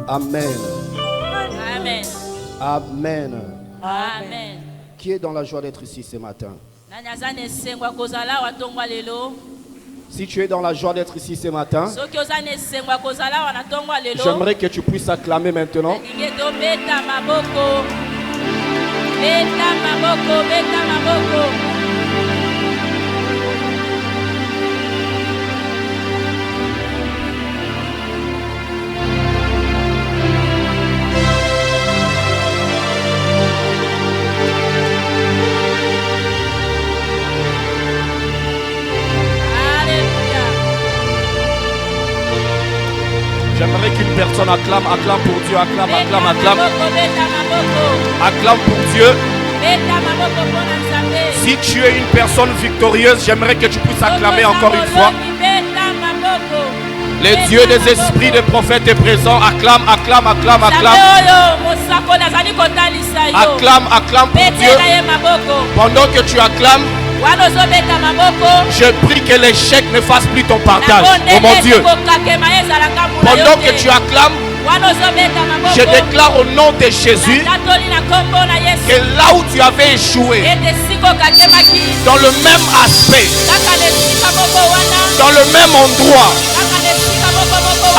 Amen. Amen. Amen. Amen. Qui est dans la joie d'être ici ce matin? Si tu es dans la joie d'être ici ce matin, j'aimerais que tu puisses acclamer maintenant. J'aimerais qu'une personne acclame pour Dieu, acclame. Acclame pour Dieu. Si tu es une personne victorieuse, j'aimerais que tu puisses acclamer encore une fois. Le Dieu des esprits des prophètes est présent. Acclame. Acclame pour Dieu. Pendant que tu acclames, je prie que l'échec ne fasse plus ton partage. Oh mon Dieu. Pendant que tu acclames, je déclare au nom de Jésus que là où tu avais échoué, dans le même aspect, dans le même endroit,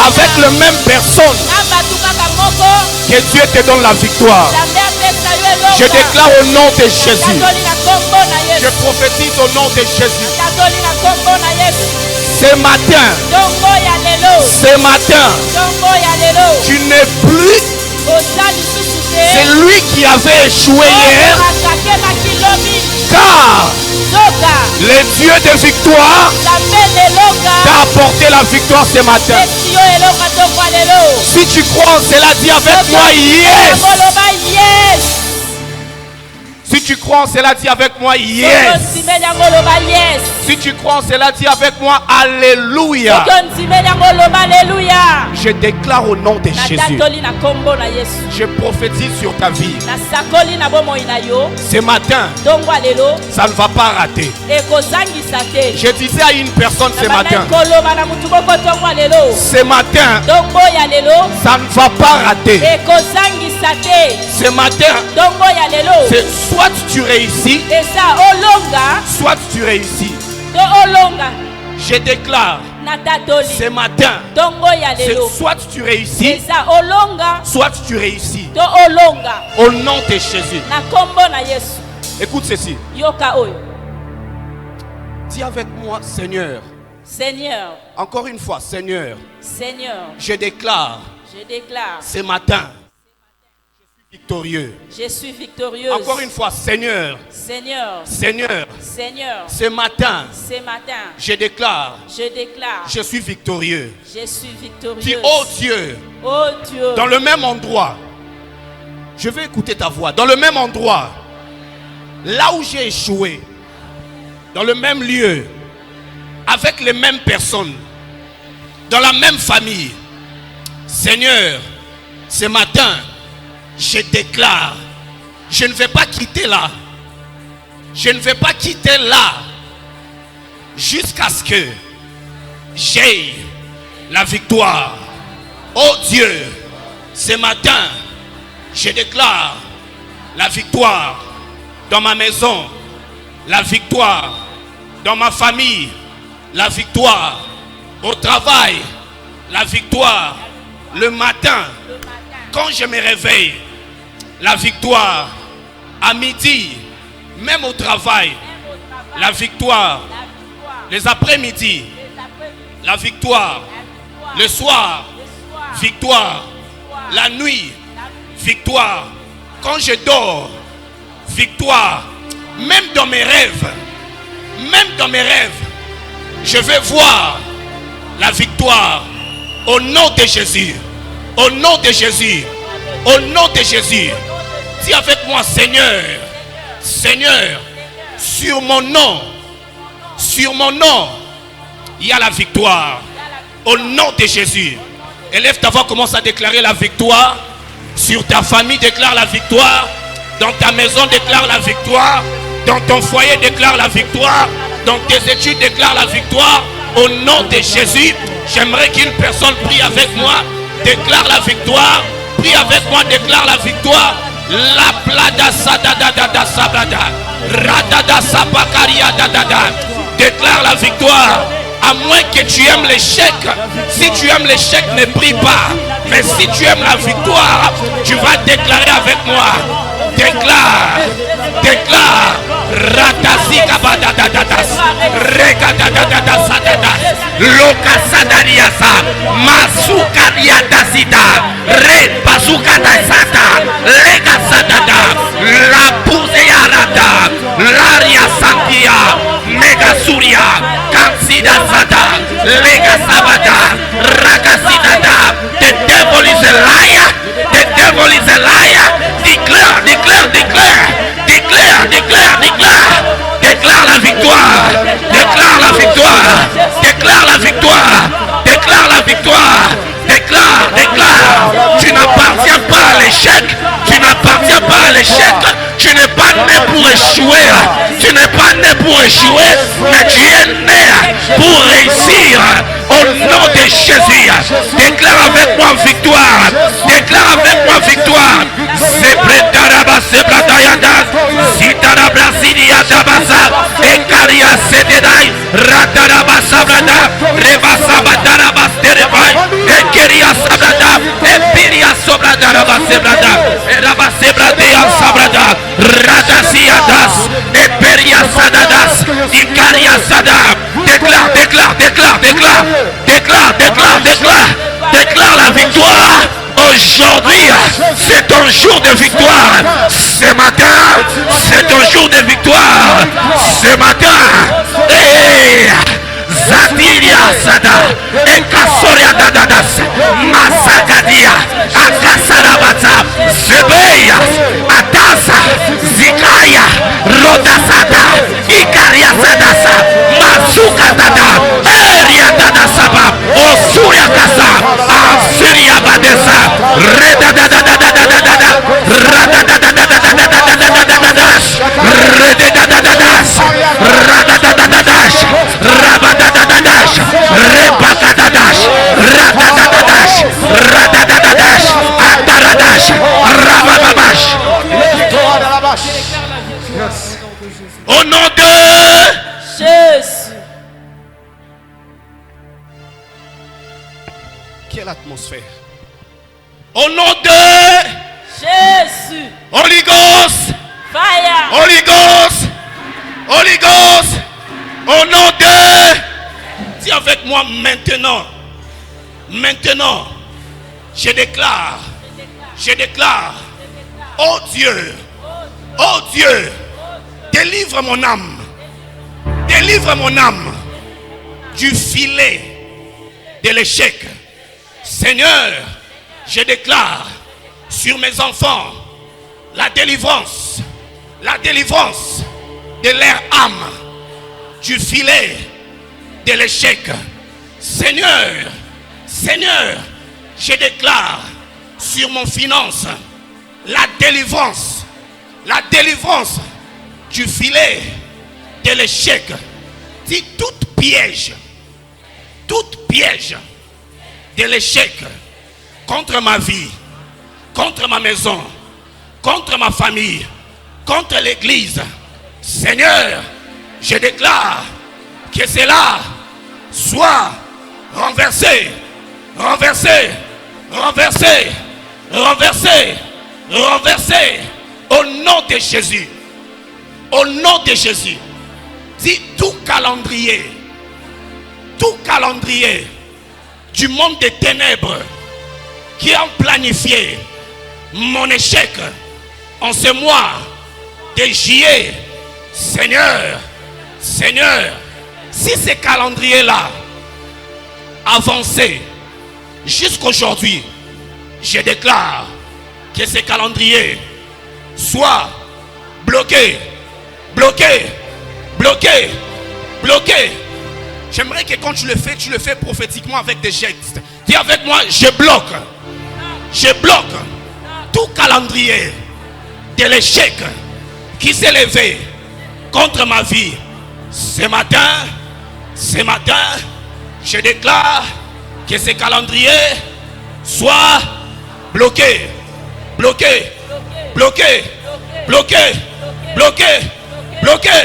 avec la même personne, que Dieu te donne la victoire. Je déclare au nom de Jésus. Je prophétise au nom de Jésus. Ce matin, tu n'es plus celui qui avait échoué hier, car le Dieu de victoire t'a apporté la victoire ce matin. Si tu crois en cela, dis avec moi yes. Si tu crois en cela, dis avec moi yes. Si tu crois en cela, dis avec moi alléluia. Je déclare au nom de Jésus. Je prophétise sur ta vie. Ce matin, ça ne va pas rater. Je disais à une personne ce matin, ce matin, ça ne va pas rater. Ce matin, c'est soit tu réussis, soit tu réussis. Je déclare ce matin, c'est soit tu réussis, soit tu réussis. Au nom de Jésus. Écoute ceci. Dis avec moi, Seigneur. Encore une fois, Seigneur. Je déclare ce matin. Victorieux. Je suis victorieuse. Encore une fois, Seigneur. Ce matin, je déclare. Je suis victorieux. Dis, oh Dieu. Dans le même endroit. Je vais écouter ta voix. Dans le même endroit. Là où j'ai échoué. Dans le même lieu. Avec les mêmes personnes. Dans la même famille. Seigneur, ce matin, je déclare, je ne vais pas quitter là. Je ne vais pas quitter là jusqu'à ce que j'aie la victoire. Oh Dieu, ce matin, je déclare la victoire dans ma maison, la victoire dans ma famille, la victoire au travail, la victoire le matin quand je me réveille. La victoire à midi, même au travail. La victoire les après-midi. La victoire le soir. Victoire la nuit. Victoire quand je dors. Victoire même dans mes rêves. Je vais voir la victoire au nom de Jésus. Au nom de Jésus. Au nom de Jésus. Dis avec moi, Seigneur, sur mon nom, il y a la victoire. Au nom de Jésus. Élève ta voix, commence à déclarer la victoire. Sur ta famille, déclare la victoire. Dans ta maison, déclare la victoire. Dans ton foyer, déclare la victoire. Dans tes études, déclare la victoire. Au nom de Jésus, j'aimerais qu'une personne prie avec moi. Déclare la victoire. Prie avec moi, déclare la victoire. La plada sadada sabrada. Radada sabakaria dadada. Déclare la victoire. À moins que tu aimes l'échec. Si tu aimes l'échec, ne prie pas. Mais si tu aimes la victoire, tu vas déclarer avec moi. Déclare. Déclare. Ratazika badadadas. Regadadadas sadadas. Loka sadariasa. Masuka diadasida. Re bazuka dasata. Lega sadada. La pouzearada. Laria santia. Mega suria. Kansida sada. Lega sabada. Ragasidada. The devil is a liar. The devil is a liar. Déclare, déclare, déclare. Déclare, déclare, déclare. Déclare la victoire. Déclare la victoire. Déclare la victoire. Déclare la victoire. Déclare, déclare. Tu n'appartiens pas à l'échec. Tu n'appartiens pas à l'échec. Tu n'es pas né pour échouer. Tu n'es pas né pour échouer. Mais tu es né pour réussir. Au nom de Jésus. Déclare avec moi victoire. Déclare avec moi victoire. Sebredaraba sebradayada. Sitarabra sidia dabasa. Ekaria sededai. Radaraba sabrada. Revasaba daraba sterebai. Ekeria sabrada. Epiria sobradaraba sebrada. Eraba sebradea sabrada. Radasiadas. Eperia sadadas. Ikaria sada. Déclare, déclare, déclare, déclare. Déclare, déclare, déclare. Déclare la victoire. Aujourd'hui, c'est ton jour de victoire. Ce matin, c'est ton jour de victoire. Ce matin, Zadiria Sada, Ekasoria Dadadas, Masakadia, Akasarabata, Zebeya, Atasa, Zikaya, Rodasada, Ikaria Sadasa, Masuka Dada, Eria Dadasaba, Osuria Kasa, Asiria Badesa, Reda Dadadadadadada, Radadadadadadadadadadas, Redadadadadas, Radadadadadas, Rabadadadadas, Rebakadadash, Radadadadas, Radadadadas, Ataradash, Rabababash. Au nom de Jésus. Quelle atmosphère? Au nom de Jésus. Holy Ghost. Fire. Holy Ghost. Holy Ghost. Au nom de... Dis avec moi maintenant. Maintenant. Je déclare. Oh Dieu. Oh Dieu. Délivre mon âme. Délivre mon âme du filet de l'échec. Seigneur, je déclare sur mes enfants la délivrance de leur âme du filet de l'échec. Seigneur, je déclare sur mon finance la délivrance du filet de l'échec. Dis toute piège de l'échec contre ma vie, contre ma maison, contre ma famille, contre l'église. Seigneur, je déclare que cela soit renversé au nom de Jésus. Au nom de Jésus. Dis tout calendrier du monde des ténèbres qui a planifié mon échec en ce mois de juillet. Seigneur, si ce calendrier-là avançait jusqu'aujourd'hui, je déclare que ce calendrier soit bloqué. J'aimerais que quand tu le fais prophétiquement avec des gestes. Dis avec moi, je bloque tout calendrier de l'échec qui s'est levé contre ma vie. Ce matin, je déclare que ce calendrier soit bloqué, bloqué, bloqué, bloqué, bloqué, bloqué, bloqué,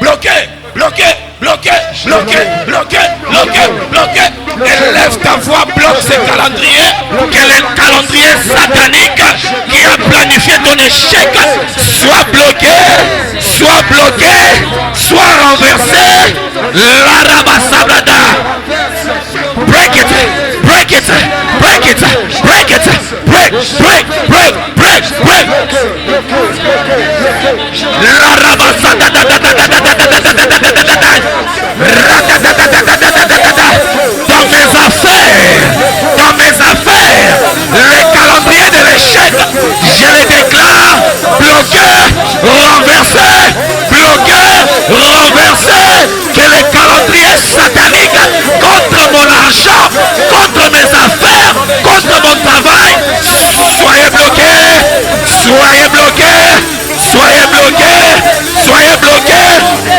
bloqué, bloqué, bloqué, bloqué, bloqué, bloqué, bloqué. Élève ta voix, bloque ce calendrier. Quel est le calendrier satanique qui a planifié ton échec? Soit bloqué, soit bloqué, soit renversé. La rabasabrada. Break it, break it, break it, break it, break, break, break, break, break. La rabasabrada. Dans mes affaires, les calendriers de l'échec, je les déclare bloqués, renversés, bloqués, renversés. Que les calendriers sataniques contre mon argent, contre mes affaires, contre mon travail, soyez bloqués, soyez bloqués, soyez bloqués, soyez bloqués.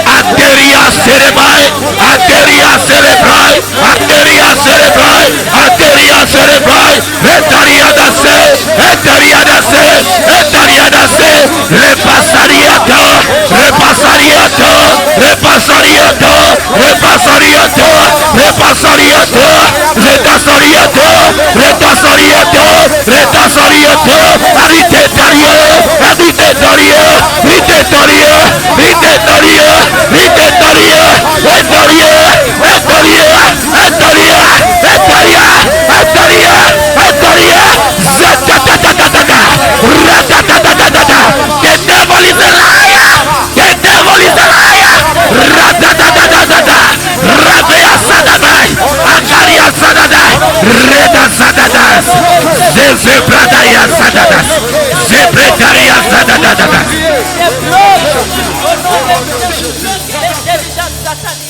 Arteria cérébrale, arteria cérébrale, arteria cérébrale, arteria cérébrale, etaria d'assé, etaria d'assé, etaria d'assé, repassariato, repassariato, repassariato, repassariato, repassariato, repassariato, repassariato, repassariato, aritetario, aritetario, aritetario, aritetario, aritetario, etaria, etaria, etaria, etaria, etaria, etaria, zatatatata, ratatatata. The devil is a liar. The devil is a liar. Ratatatata, rabea sadadai, akaria sadadai, reda sadadas, zebradaya sadadas, zebretaria sadadadas.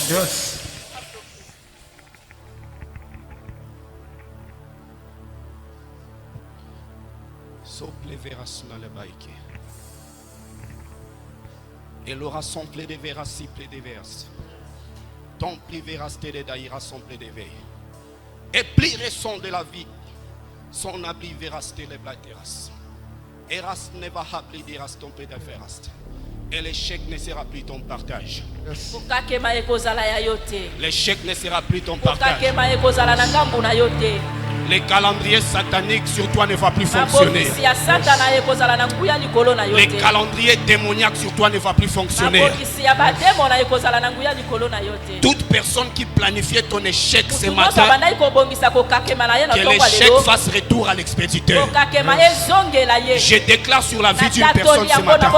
Yes. Et l'aura samplé des veras, siplé des vers. Ton pli veras te de daïra samplé des veilles. Et pli raison de la vie. Son abli veras te les blateras. Eras ne va hapli diras ton pli de veras. Et l'échec ne sera plus ton partage. Yes. L'échec ne sera plus ton partage. Les calendriers sataniques sur toi ne vont plus fonctionner. Les calendriers démoniaques sur toi ne vont plus fonctionner. Toute personne qui planifiait ton échec ce matin, que l'échec fasse retour à l'expéditeur. Je déclare sur la vie d'une personne ce matin.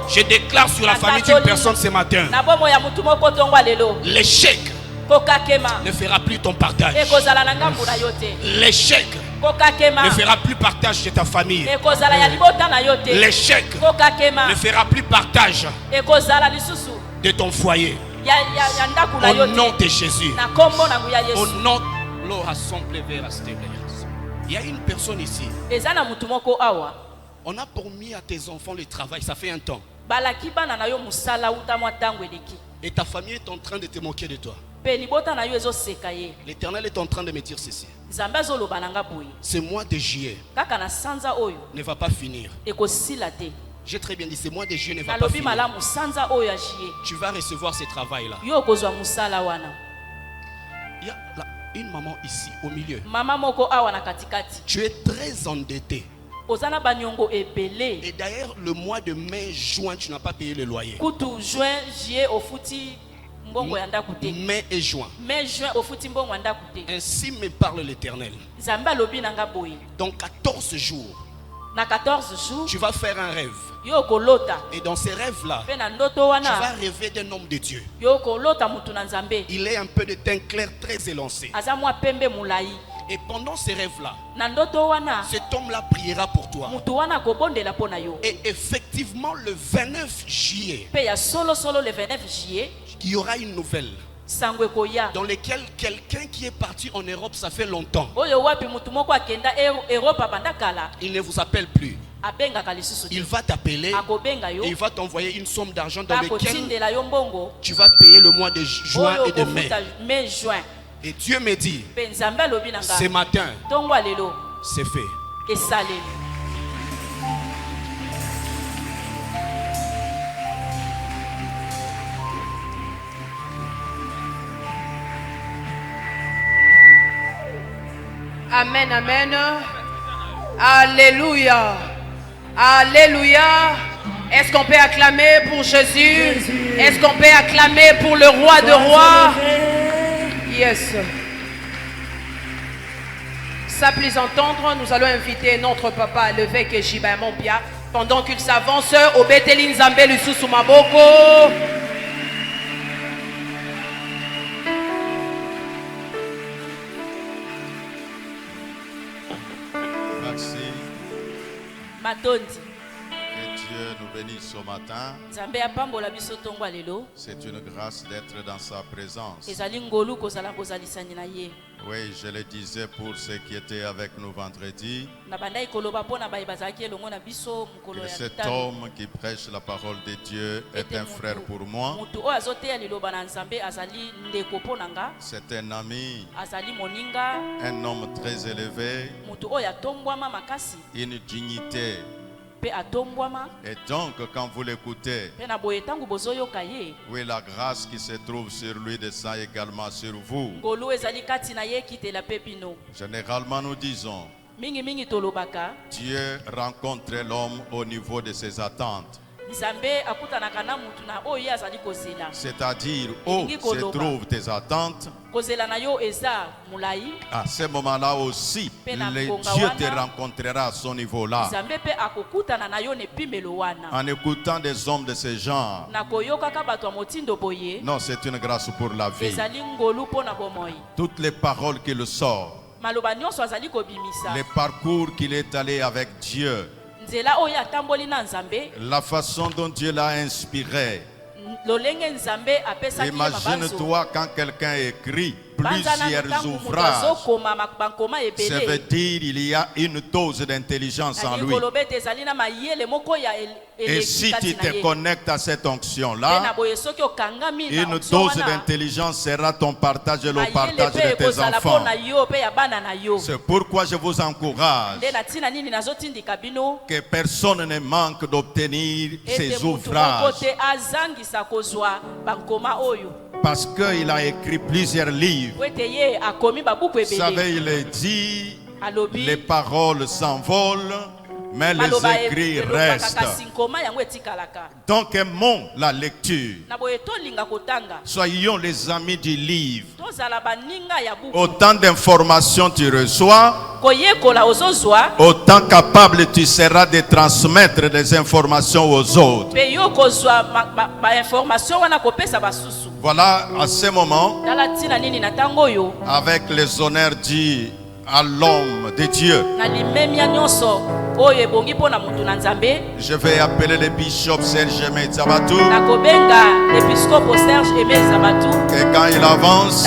Je déclare sur la famille d'une personne ce matin. L'échec ne fera plus ton partage. L'échec ne fera plus partage de ta famille. L'échec ne fera plus partage de ton foyer. Au nom de Jésus. Au nom de l'Assemblée. Il y a une personne ici. On a promis à tes enfants le travail, ça fait un temps. Et ta famille est en train de te moquer de toi. L'Éternel est en train de me dire ceci. Ce mois de juillet ne va pas finir. J'ai très bien dit, ce mois de juillet ne va pas finir. Tu vas recevoir ce travail-là. Il y a là, une maman ici au milieu. Tu es très endetté. Et d'ailleurs, le mois de mai, juin, tu n'as pas payé le loyer. Mai et juin. Ainsi me parle l'Éternel. Dans 14 jours, tu vas faire un rêve. Et dans ces rêves-là, tu vas rêver d'un homme de Dieu. Il est un peu de teint clair, très élancé. Et pendant ces rêves-là, cet homme-là priera pour toi. Et effectivement, le 29 juillet, il y aura une nouvelle dans laquelle quelqu'un qui est parti en Europe, ça fait longtemps, il ne vous appelle plus. Il va t'appeler et il va t'envoyer une somme d'argent dans laquelle tu vas payer le mois de juin et de mai. Et Dieu me dit, ce matin, c'est fait. Amen, amen. Alléluia. Alléluia. Est-ce qu'on peut acclamer pour Jésus? Est-ce qu'on peut acclamer pour le roi de rois? Yes. Ça plus entendre, nous allons inviter notre papa, l'évêque Jiba Mompia, pendant qu'il s'avance au Bethel Nzambe Lisusu Maboko. Que Dieu nous bénisse ce matin. C'est une grâce d'être dans sa présence. Oui, je le disais pour ceux qui étaient avec nous vendredi. Cet homme qui prêche la parole de Dieu est un frère pour moi. C'est un ami, un homme très élevé, une dignité. Et donc, quand vous l'écoutez, oui, la grâce qui se trouve sur lui descend également sur vous. Généralement, nous disons, Dieu rencontre l'homme au niveau de ses attentes. C'est-à-dire, où se trouvent tes attentes, à ce moment-là aussi, Dieu te rencontrera à son niveau-là. En écoutant des hommes de ce genre, non, c'est une grâce pour la vie. Toutes les paroles qu'il sort, les parcours qu'il est allé avec Dieu, la façon dont Dieu l'a inspiré. Imagine-toi quand quelqu'un écrit plusieurs ouvrages, ça veut dire qu'il y a une dose d'intelligence en lui. Et si tu te connectes à cette onction-là, une dose d'intelligence sera ton partage et le partage de tes enfants. C'est pourquoi je vous encourage que personne ne manque d'obtenir ces ouvrages. Parce qu'il a écrit plusieurs livres. Vous savez, il est dit, les paroles s'envolent, mais les écrits restent. Donc aimons la lecture. Soyons les amis du livre. Autant d'informations tu reçois, autant capable tu seras de transmettre des informations aux autres. Voilà, à ce moment, avec les honneurs dits à l'homme de Dieu, je vais appeler le bishop Serge Aimé Zabatou. Et quand il avance,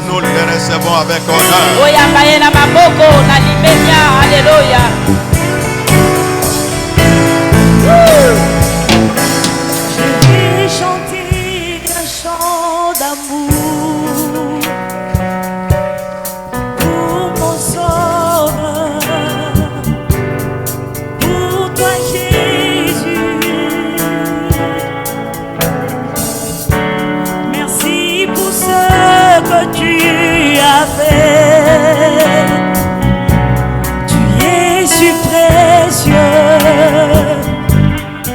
nous le recevons avec honneur.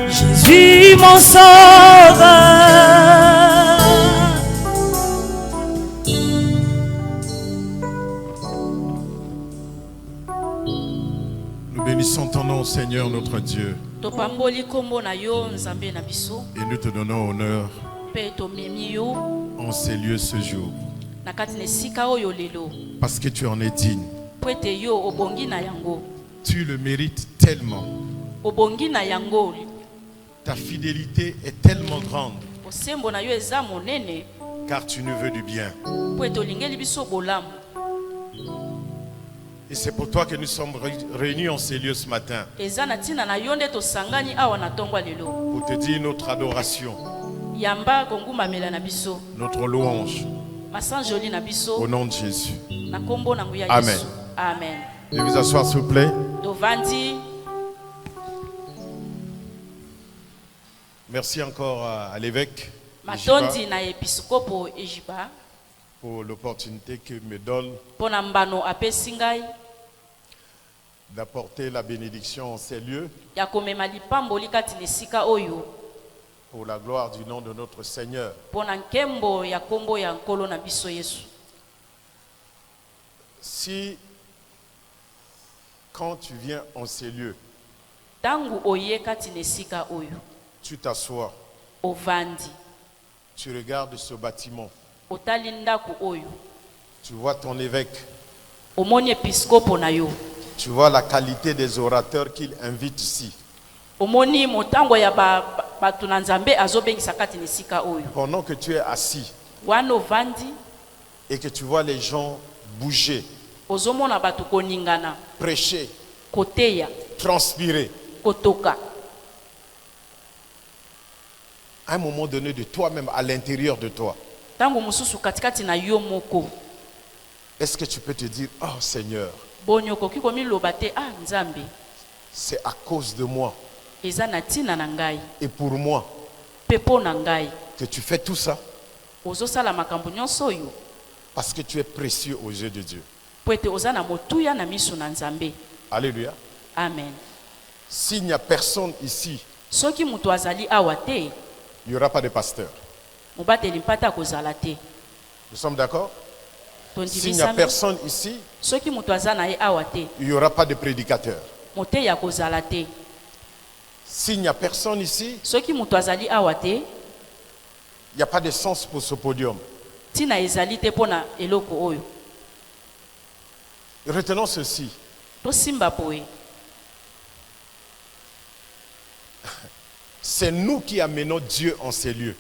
Jésus mon sauveur. Nous bénissons ton nom, Seigneur notre Dieu. Et nous te donnons honneur en ces lieux ce jour. Parce que tu en es digne. Tu le mérites tellement. Ta fidélité est tellement grande. Car tu nous veux du bien. Et c'est pour toi que nous sommes réunis en ces lieux ce matin. Pour te dire notre adoration, notre louange, Au nom de Jésus. Amen. Amen. Veuillez vous asseoir s'il vous plaît. Merci encore à l'évêque pour l'opportunité qu'il me donne d'apporter la bénédiction en ces lieux pour la gloire du nom de notre Seigneur. Si quand tu viens en ces lieux, tu t'assois, tu regardes ce bâtiment, tu vois ton évêque, tu vois la qualité des orateurs qu'il invite ici. Pendant que tu es assis et que tu vois les gens bouger, prêcher, transpirer, à un moment donné de toi-même, à l'intérieur de toi, est-ce que tu peux te dire, oh Seigneur, c'est à cause de moi et pour moi que tu fais tout ça, parce que tu es précieux aux yeux de Dieu. Alléluia. Amen. S'il n'y a personne ici, il n'y aura pas de pasteur. Nous sommes d'accord? S'il n'y a personne ici, il n'y aura pas de prédicateur. S'il n'y a personne ici, il n'y a pas de sens pour ce podium. Retenons ceci. C'est nous qui amenons Dieu en ces lieux.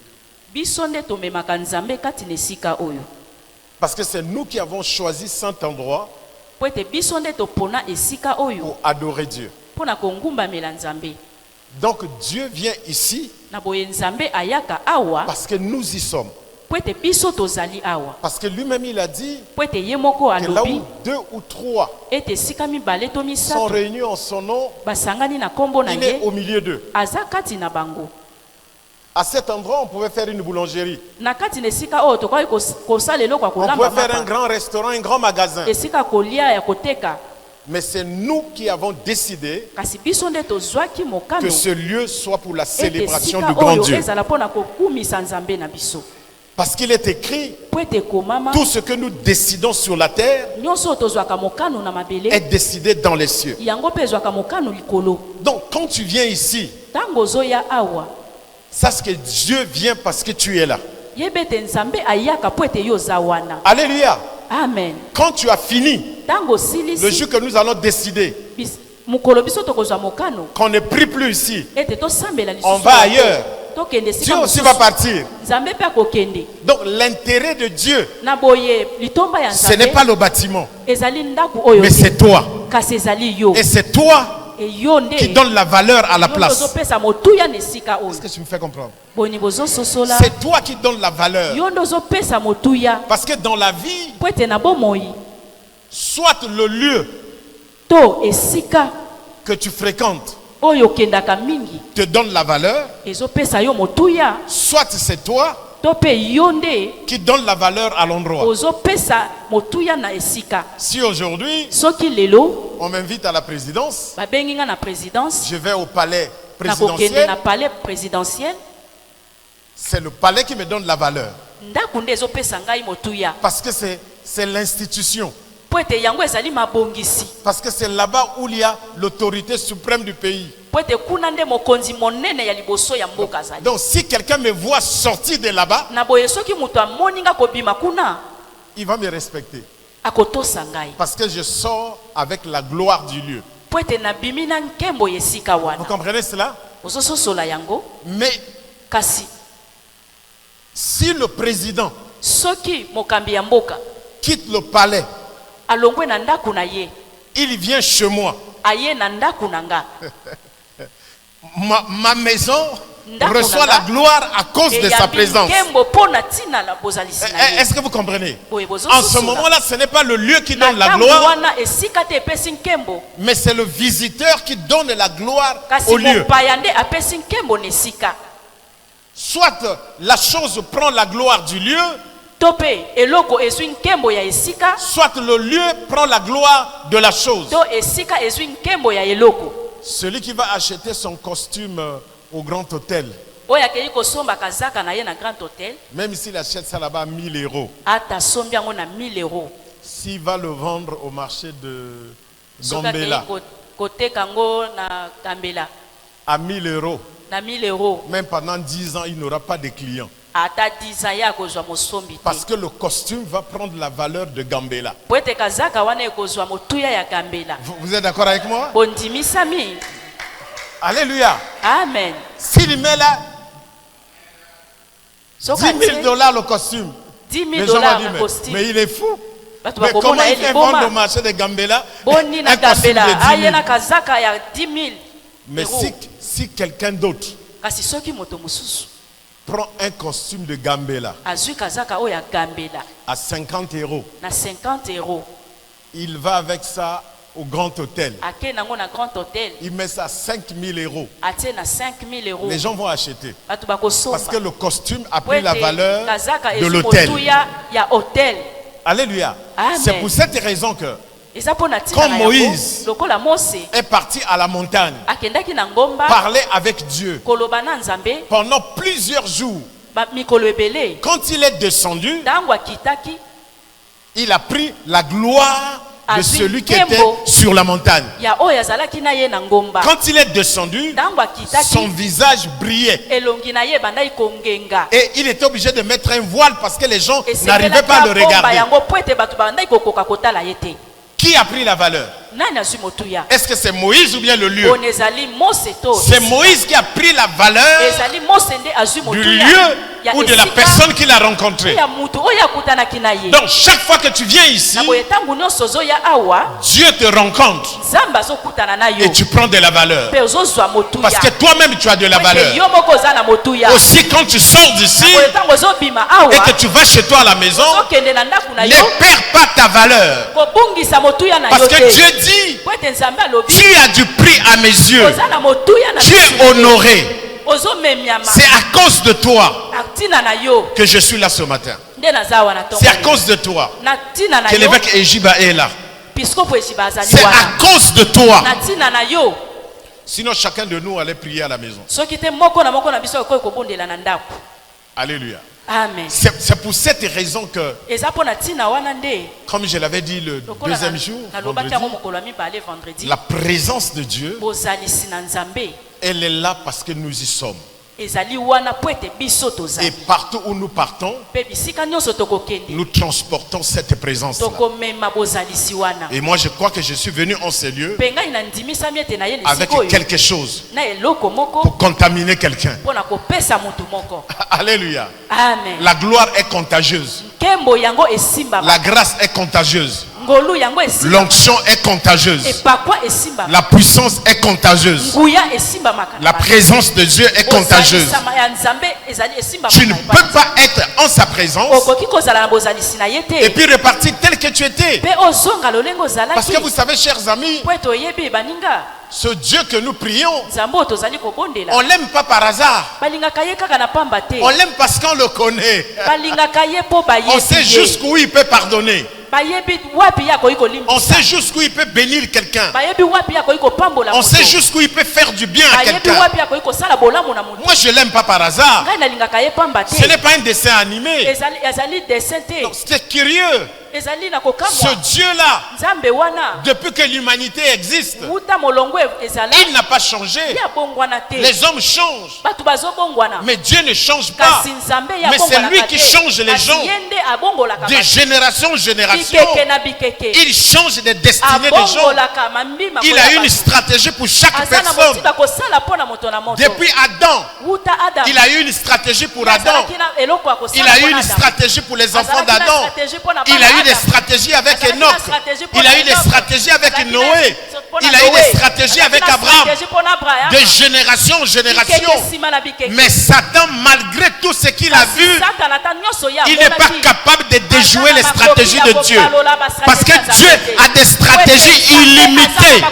Parce que c'est nous qui avons choisi cet endroit pour adorer Dieu. Donc Dieu vient ici parce que nous y sommes. Parce que lui-même il a dit que là où 2 ou 3 sont réunis en son nom, il est au milieu d'eux. À cet endroit, on pouvait faire une boulangerie. On pouvait faire un grand restaurant, un grand magasin. Mais c'est nous qui avons décidé que ce lieu soit pour la célébration du grand Dieu. Parce qu'il est écrit, tout ce que nous décidons sur la terre est décidé dans les cieux. Donc quand tu viens ici, sache que Dieu vient parce que tu es là. Alléluia. Amen. Quand tu as fini, le jour que nous allons décider qu'on ne prie plus ici, on va ailleurs. Dieu aussi va partir. Donc l'intérêt de Dieu, ce n'est pas le bâtiment, mais c'est toi. Et c'est toi qui donne la valeur à la place. Est-ce que tu me fais comprendre? C'est toi qui donne la valeur. Parce que dans la vie, soit le lieu que tu fréquentes te donne la valeur, soit c'est toi qui donne la valeur à l'endroit. Si aujourd'hui on m'invite à la présidence, je vais au palais présidentiel, c'est le palais qui me donne la valeur. Parce que c'est l'institution. Parce que c'est là-bas où il y a l'autorité suprême du pays. Donc si quelqu'un me voit sortir de là-bas, il va me respecter. Parce que je sors avec la gloire du lieu. Vous comprenez cela? Mais si le président quitte le palais, il vient chez moi, ma maison reçoit la gloire à cause de sa présence. Est-ce que vous comprenez? En ce moment-là, ce n'est pas le lieu qui donne la gloire, mais c'est le visiteur qui donne la gloire au lieu. Soit la chose prend la gloire du lieu, soit le lieu prend la gloire de la chose. Celui qui va acheter son costume au grand hôtel, même s'il achète ça là-bas à 1000 euros, s'il va le vendre au marché de Gambela à 1000 euros, même pendant 10 ans, il n'aura pas de clients. Parce que le costume va prendre la valeur de Gambela. Vous êtes d'accord avec moi? Alléluia. Amen. S'il met là $10 000 le costume, les gens vont dire, mais il est fou. Mais comment il fait vendre au marché de Gambela un costume de 10 000? Mais si quelqu'un d'autre prend un costume de Gambela à 50 euros, il va avec ça au grand hôtel. Il met ça à 5 000 euros. Les gens vont acheter. Parce que le costume a pris la valeur de l'hôtel. Alléluia. C'est pour cette raison que quand Moïse est parti à la montagne parler avec Dieu pendant plusieurs jours, quand il est descendu, il a pris la gloire de celui qui était sur la montagne. Quand il est descendu, son visage brillait. Et il était obligé de mettre un voile parce que les gens n'arrivaient pas à le regarder. Qui a pris la valeur? Est-ce que c'est Moïse ou bien le lieu? C'est Moïse qui a pris la valeur du lieu ou de la personne qu'il a rencontrée. Donc chaque fois que tu viens ici, Dieu te rencontre et tu prends de la valeur. Parce que toi-même tu as de la valeur. Aussi quand tu sors d'ici et que tu vas chez toi à la maison, ne perds pas ta valeur. Parce que Dieu dit, tu as du prix à mes yeux. Tu es honoré. C'est à cause de toi que je suis là ce matin. C'est à cause de toi que l'évêque Ejiba est là. C'est à cause de toi. Sinon chacun de nous allait prier à la maison. Alléluia. Amen. C'est pour cette raison que, comme je l'avais dit le deuxième jour, vendredi, la présence de Dieu, elle est là parce que nous y sommes. Et partout où nous partons, nous transportons cette présence-là. Et moi je crois que je suis venu en ces lieux avec quelque chose pour contaminer quelqu'un. Alléluia. Amen. La gloire est contagieuse. La grâce est contagieuse. L'onction est contagieuse. La puissance est contagieuse. La présence de Dieu est contagieuse. Tu ne peux pas être en sa présence et puis repartir tel que tu étais. Parce que vous savez, chers amis, ce Dieu que nous prions, on ne l'aime pas par hasard. On l'aime parce qu'on le connaît. On sait jusqu'où il peut pardonner. On sait jusqu'où il peut bénir quelqu'un. On sait jusqu'où il peut faire du bien à quelqu'un. Moi je l'aime pas par hasard. Ce n'est pas un dessin animé. C'est curieux. Ce Dieu-là, depuis que l'humanité existe, il n'a pas changé. Les hommes changent, mais Dieu ne change pas. Mais c'est lui qui change les gens de génération en génération. Il change les destinées des gens. Il a une stratégie pour chaque personne. Depuis Adam, il a eu une stratégie pour Adam. Il a eu une stratégie pour les enfants d'Adam. Il a eu des stratégies avec Enoch. Il a eu des stratégies avec Noé. Il a eu des stratégies avec Abraham, de génération en génération. Mais Satan, malgré tout ce qu'il a vu, il n'est pas capable de déjouer les stratégies de Dieu. Parce que Dieu a des stratégies illimitées.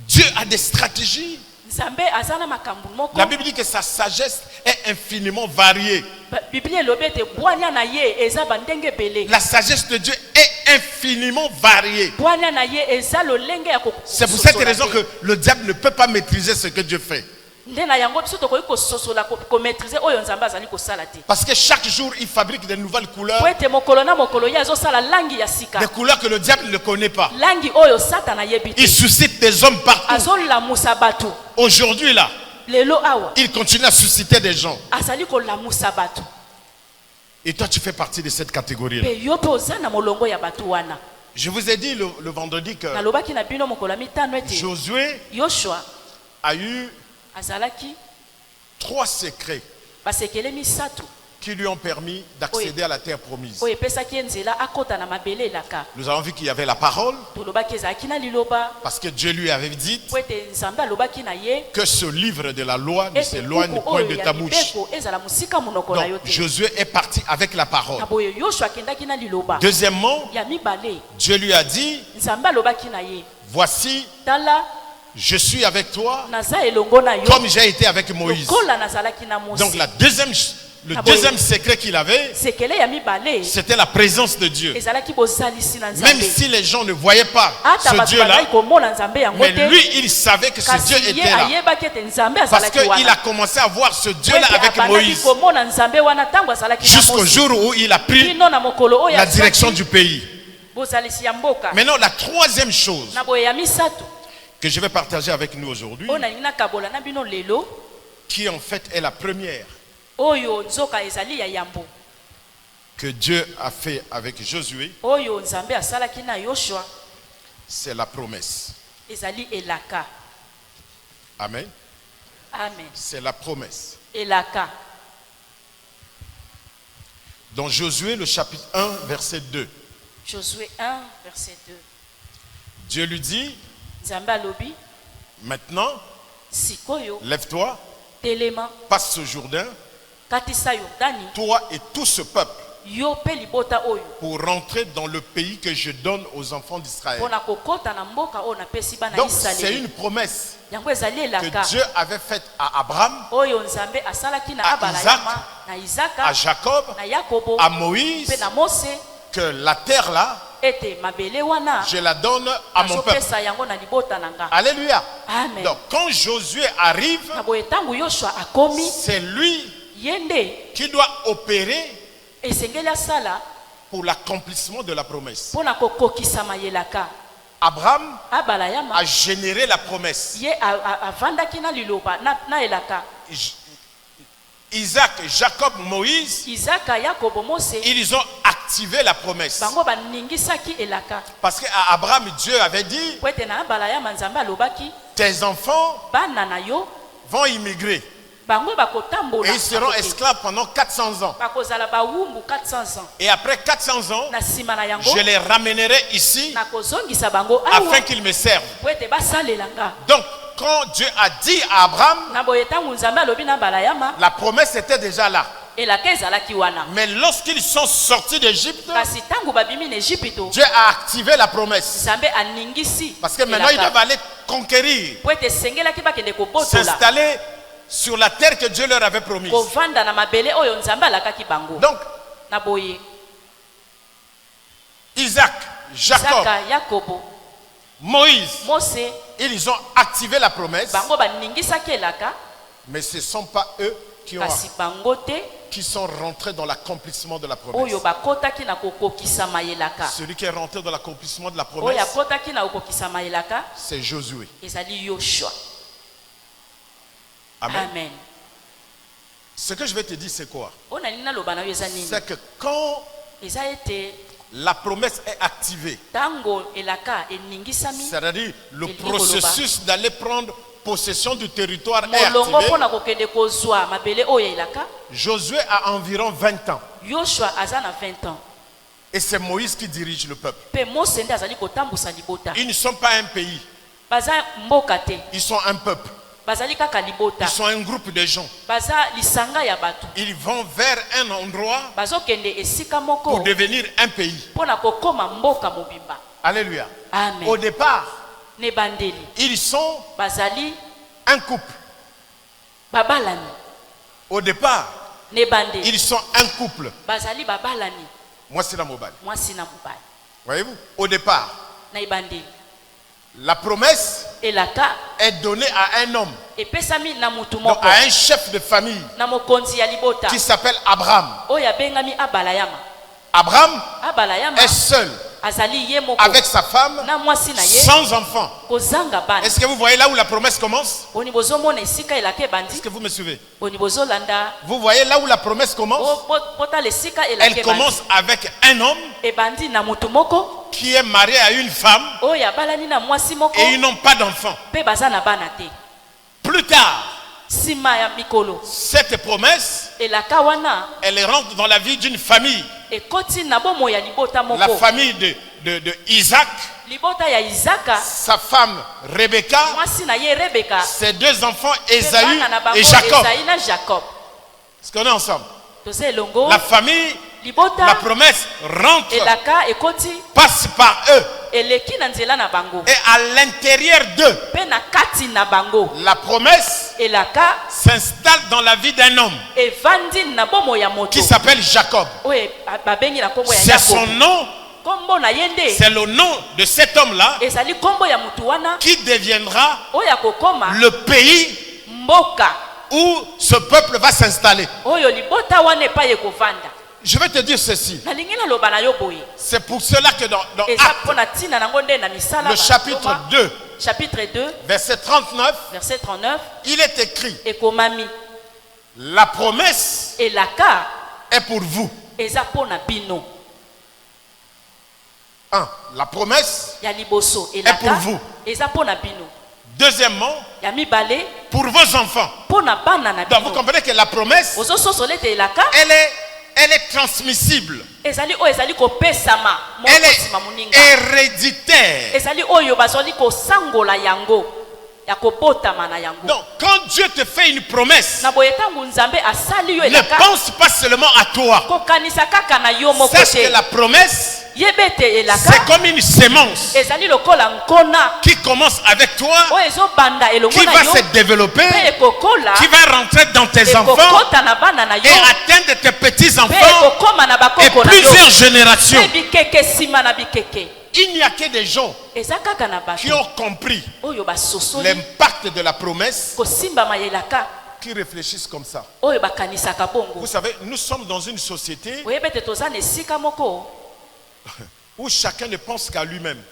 Dieu a des stratégies. La Bible dit que sa sagesse est infiniment variée. La sagesse de Dieu est infiniment variée. C'est pour cette raison que le diable ne peut pas maîtriser ce que Dieu fait. Parce que chaque jour il fabrique de nouvelles couleurs, des couleurs que le diable ne connaît pas. Il suscite des hommes partout. Aujourd'hui là, il continue à susciter des gens. Et toi tu fais partie de cette catégorie là. Je vous ai dit le vendredi que Josué a eu 3 secrets qui lui ont permis d'accéder à la terre promise. Nous avons vu qu'il y avait la parole, parce que Dieu lui avait dit que ce livre de la loi ne s'éloigne point de ta bouche. Donc Josué est parti avec la parole. Deuxièmement, Dieu lui a dit, voici, je suis avec toi comme j'ai été avec Moïse. Donc le deuxième secret qu'il avait, c'était la présence de Dieu. Même si les gens ne voyaient pas ce Dieu-là, mais lui, il savait que ce Dieu était là. Parce qu'il a commencé à voir ce Dieu-là avec Moïse. Jusqu'au jour où il a pris la direction du pays. Maintenant, la troisième chose que je vais partager avec nous aujourd'hui, qui en fait est la première que Dieu a fait avec Josué, c'est la promesse. Amen. C'est la promesse. Dans Josué, le chapitre 1, verset 2. Josué 1, verset 2. Dieu lui dit, maintenant, lève-toi, passe ce Jourdain, toi et tout ce peuple, pour rentrer dans le pays que je donne aux enfants d'Israël. Donc c'est une promesse que Dieu avait faite à Abraham, à Isaac, à Jacob, à Moïse, que la terre là, je la donne à mon peuple. Alléluia. Amen. Donc quand Josué arrive, c'est lui qui doit opérer pour l'accomplissement de la promesse. Abraham a généré la promesse. Isaac, Jacob, Moïse, ils ont activé la promesse. Parce qu'à Abraham, Dieu avait dit, tes enfants vont immigrer. Et ils seront esclaves pendant 400 ans. Et après 400 ans, je les ramènerai ici afin qu'ils me servent. Donc, quand Dieu a dit à Abraham, la promesse était déjà là. Mais lorsqu'ils sont sortis d'Égypte, Dieu a activé la promesse. Parce que maintenant ils doivent aller conquérir, s'installer sur la terre que Dieu leur avait promise. Donc, Isaac, Jacob, Moïse, ils ont activé la promesse, mais ce ne sont pas eux qui sont rentrés dans l'accomplissement de la promesse. Celui qui est rentré dans l'accomplissement de la promesse, c'est Josué. Amen. Amen. Ce que je vais te dire, c'est quoi? C'est que quand la promesse est activée, c'est-à-dire le processus d'aller prendre possession du territoire est activé. Josué a environ 20 ans. Et c'est Moïse qui dirige le peuple. Ils ne sont pas un pays. Ils sont un peuple. Ils sont un groupe de gens. Ils vont vers un endroit pour devenir un pays. Alléluia. Amen. Au départ, ils sont un couple. Au départ, ils sont un couple. Moi, c'est la mobile. Voyez-vous? Au départ, la promesse est donnée à un homme, donc à un chef de famille qui s'appelle Abraham. Abraham est seul avec sa femme, sans enfant. Est-ce que vous voyez là où la promesse commence? Est-ce que vous me suivez? Vous voyez là où la promesse commence? Elle commence avec un homme qui est marié à une femme et ils n'ont pas d'enfant. Plus tard, cette promesse, elle rentre dans la vie d'une famille. La famille de Isaac, sa femme Rebecca, ses deux enfants Ésaü et Jacob. Est-ce qu'on est ensemble? La famille, la promesse rentre, passe par eux. Et à l'intérieur d'eux, la promesse s'installe dans la vie d'un homme qui s'appelle Jacob. C'est son nom. C'est le nom de cet homme-là qui deviendra le pays où ce peuple va s'installer. Je vais te dire ceci. C'est pour cela que dans Actes, le chapitre 2, verset 39, il est écrit: la promesse est pour vous. La promesse est pour vous. Deuxièmement, pour vos enfants. Donc vous comprenez que la promesse, elle est transmissible. Elle est héréditaire. Donc quand Dieu te fait une promesse, ne pense pas seulement à toi. Sache que la promesse, c'est comme une sémence qui commence avec toi, qui va se développer, qui va rentrer dans tes enfants et atteindre tes petits-enfants et plusieurs générations. Il n'y a que des gens qui ont compris l'impact de la promesse, qui réfléchissent comme ça. Vous savez, nous sommes dans une société où chacun ne pense qu'à lui-même.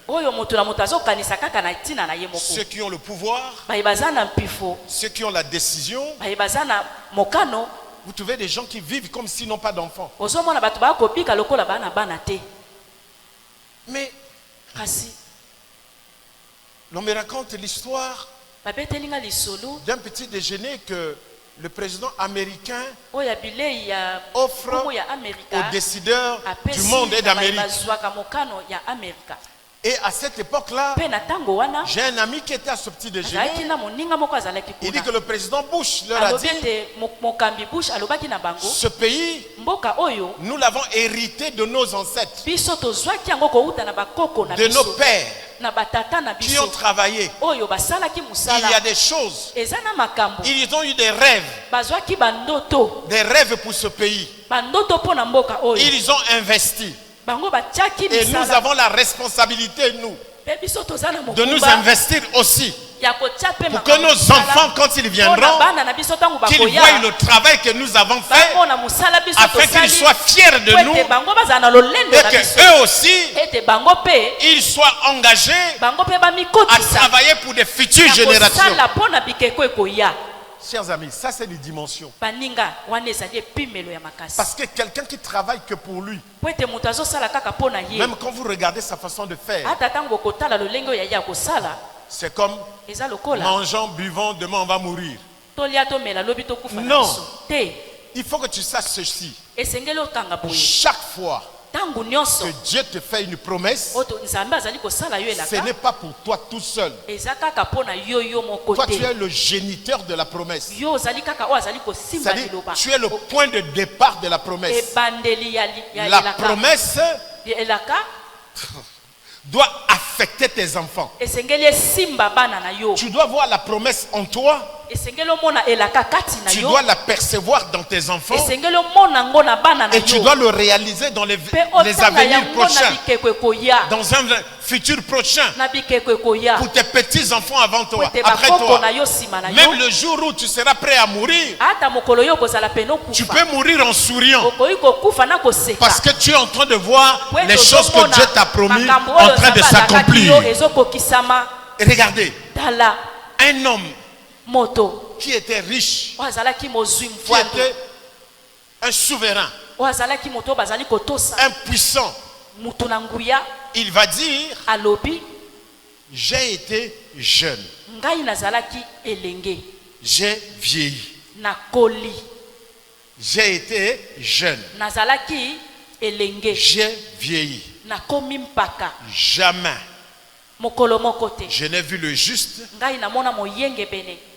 Ceux qui ont le pouvoir, ceux qui ont la décision, vous trouvez des gens qui vivent comme s'ils n'ont pas d'enfants. Mais l'on me raconte l'histoire d'un petit déjeuner que le président américain offre aux décideurs du monde et d'Amérique. Et à cette époque-là, j'ai un ami qui était à ce petit déjeuner. Il dit que le président Bush leur a dit: ce pays, nous l'avons hérité de nos ancêtres, de nos pères qui ont travaillé. Il y a des choses. Ils ont eu des rêves pour ce pays. Ils ont investi. Et nous avons la responsabilité, nous, de nous investir aussi, pour que nos enfants, quand ils viendront, qu'ils voient le travail que nous avons fait, afin qu'ils soient fiers de nous, et qu'eux aussi, ils soient engagés à travailler pour des futures générations. Chers amis, ça c'est les dimensions. Parce que quelqu'un qui travaille que pour lui, même quand vous regardez sa façon de faire, c'est comme mangeant, buvant, demain on va mourir. Non, il faut que tu saches ceci. Chaque fois que Dieu te fait une promesse, ce n'est pas pour toi tout seul. Toi, tu es le géniteur de la promesse. C'est-à-dire, tu es le point de départ de la promesse. La promesse doit affecter tes enfants. Tu dois voir la promesse en toi. Tu dois la percevoir dans tes enfants. Et tu dois le réaliser dans les avenirs prochains. Dans un futur prochain. Pour tes petits-enfants avant toi, après toi. Même le jour où tu seras prêt à mourir, tu peux mourir en souriant. Parce que tu es en train de voir les choses que Dieu t'a promis en train de s'accomplir. Regardez, un homme qui était riche, qui était un souverain, un puissant, il va dire, j'ai été jeune, j'ai vieilli, j'ai été jeune, j'ai vieilli, jamais je n'ai vu le juste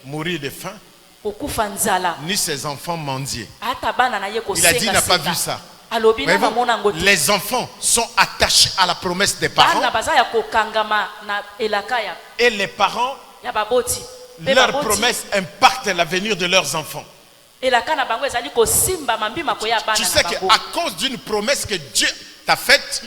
mourir de faim, ni ses enfants mendier. Il a dit, il n'a pas vu ça. Les enfants sont attachés à la promesse des parents. Et les parents, leur promesse impacte l'avenir de leurs enfants. Tu sais qu'à cause d'une promesse que Dieu t'a faite,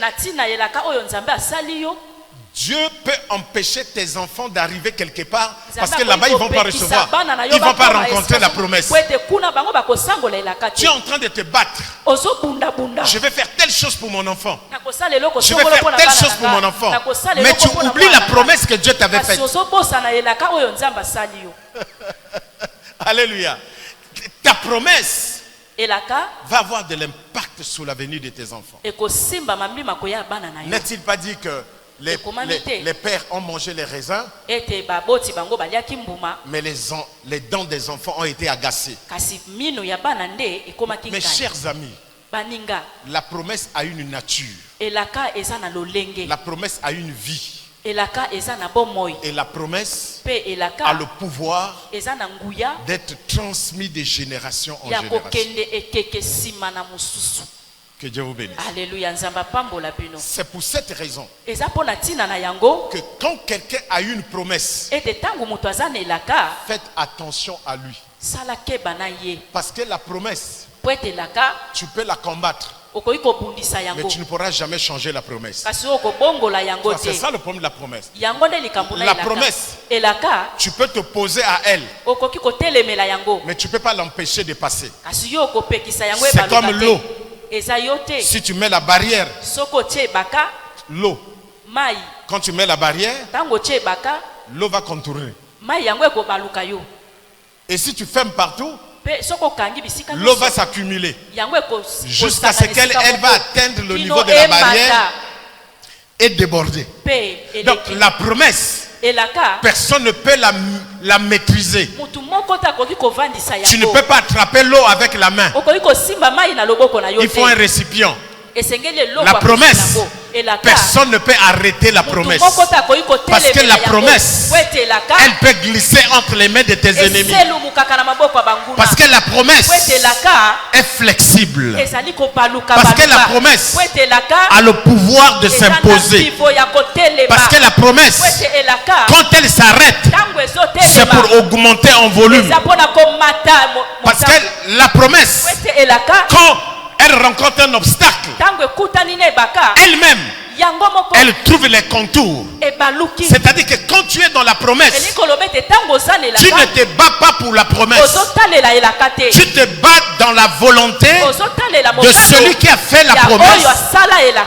Dieu peut empêcher tes enfants d'arriver quelque part parce que là-bas ils ne vont pas recevoir. Ils ne vont pas rencontrer la promesse. Tu es en train de te battre. Je vais faire telle chose pour mon enfant. Je vais faire telle chose pour mon enfant. Mais tu oublies la promesse que Dieu t'avait faite. Alléluia. Ta promesse va avoir de l'impact sur l'avenir de tes enfants. N'est-il pas dit que les pères ont mangé les raisins, mais les dents des enfants ont été agacées. Mes chers amis, la promesse a une nature. La promesse a une vie. Et la promesse a le pouvoir d'être transmise de génération en génération. Que Dieu vous bénisse. Alléluia. C'est pour cette raison que quand quelqu'un a une promesse, faites attention à lui. Parce que la promesse, tu peux la combattre, mais tu ne pourras jamais changer la promesse. C'est ça le problème de la promesse. La promesse, tu peux t'opposer à elle, mais tu ne peux pas l'empêcher de passer. C'est comme l'eau. Si tu mets la barrière, l'eau, quand tu mets la barrière, l'eau va contourner. Et si tu fermes partout, l'eau va s'accumuler jusqu'à ce qu'elle va atteindre le niveau de la barrière et déborder. Donc la promesse, personne ne peut la maîtriser. Tu ne peux pas attraper l'eau avec la main. Il faut un récipient. La promesse, personne ne peut arrêter la promesse. Parce que la promesse, elle peut glisser entre les mains de tes ennemis. Parce que la promesse est flexible. Parce que la promesse a le pouvoir de s'imposer. Parce que la promesse, quand elle s'arrête, c'est pour augmenter en volume. Parce que la promesse, quand elle rencontre un obstacle, elle-même, elle trouve les contours. C'est-à-dire que quand tu es dans la promesse, tu ne te bats pas pour la promesse. Tu te bats dans la volonté de celui qui a fait la promesse.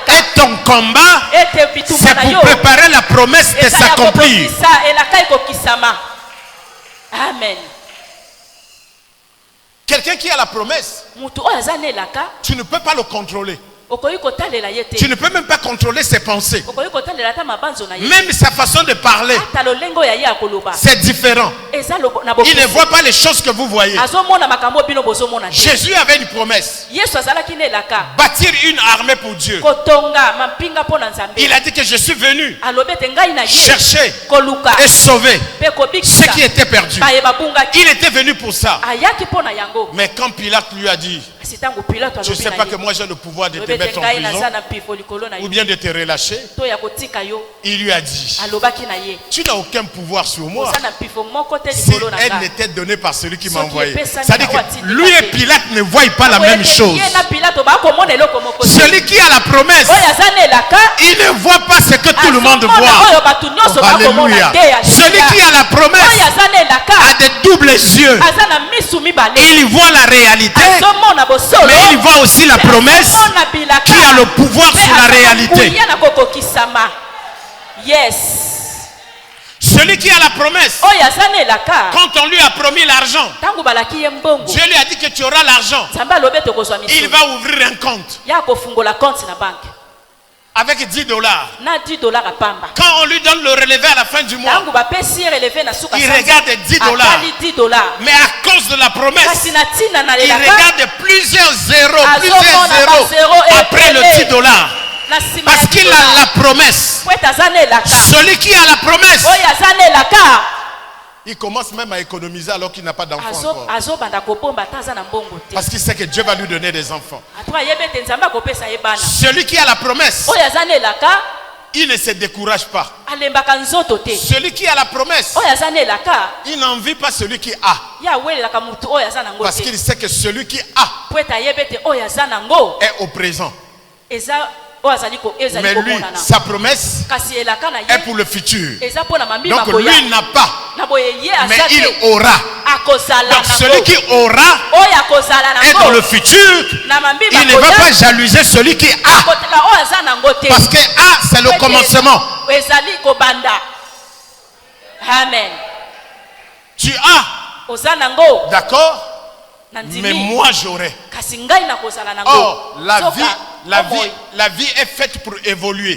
Et ton combat, c'est pour préparer la promesse de s'accomplir. Amen. Quelqu'un qui a la promesse, tu ne peux pas le contrôler. Tu ne peux même pas contrôler ses pensées. Même sa façon de parler, c'est différent. Il ne voit pas les choses que vous voyez. Jésus avait une promesse. Bâtir une armée pour Dieu. Il a dit que je suis venu chercher et sauver ceux qui étaient perdus. Il était venu pour ça. Mais quand Pilate lui a dit, je ne sais pas que moi j'ai le pouvoir de te mettre en prison ou bien de te relâcher, il lui a dit, tu n'as aucun pouvoir sur moi si elle n'était donnée par celui qui m'a envoyé. C'est-à-dire que lui et Pilate ne voient pas la même chose. Celui qui a la promesse, il ne voit pas ce que tout le monde voit. Alléluia. Celui qui a la promesse a des doubles yeux. Il voit la réalité, mais il voit aussi la promesse qui a le pouvoir sur la réalité. Yes. Celui qui a la promesse, quand on lui a promis l'argent, Dieu lui a dit que tu auras l'argent. Il va ouvrir un compte avec $10. Quand on lui donne le relevé à la fin du mois, il regarde $10. Mais à cause de la promesse, il regarde plusieurs zéros après le $10. Parce qu'il a la promesse. Celui qui a la promesse, il commence même à économiser alors qu'il n'a pas d'enfant. Parce qu'il sait que Dieu va lui donner des enfants. Celui qui a la promesse, il ne se décourage pas. Celui qui a la promesse, il n'envie pas celui qui a. Parce qu'il sait que celui qui a est au présent. Mais lui, sa promesse est pour le futur. Donc lui n'a pas, mais il aura. Donc celui qui aura est dans le futur. Il ne va pas jalouser celui qui a. Parce que A, c'est le commencement. Amen. Tu as. D'accord? Mais moi j'aurai. Or, la vie est faite pour évoluer.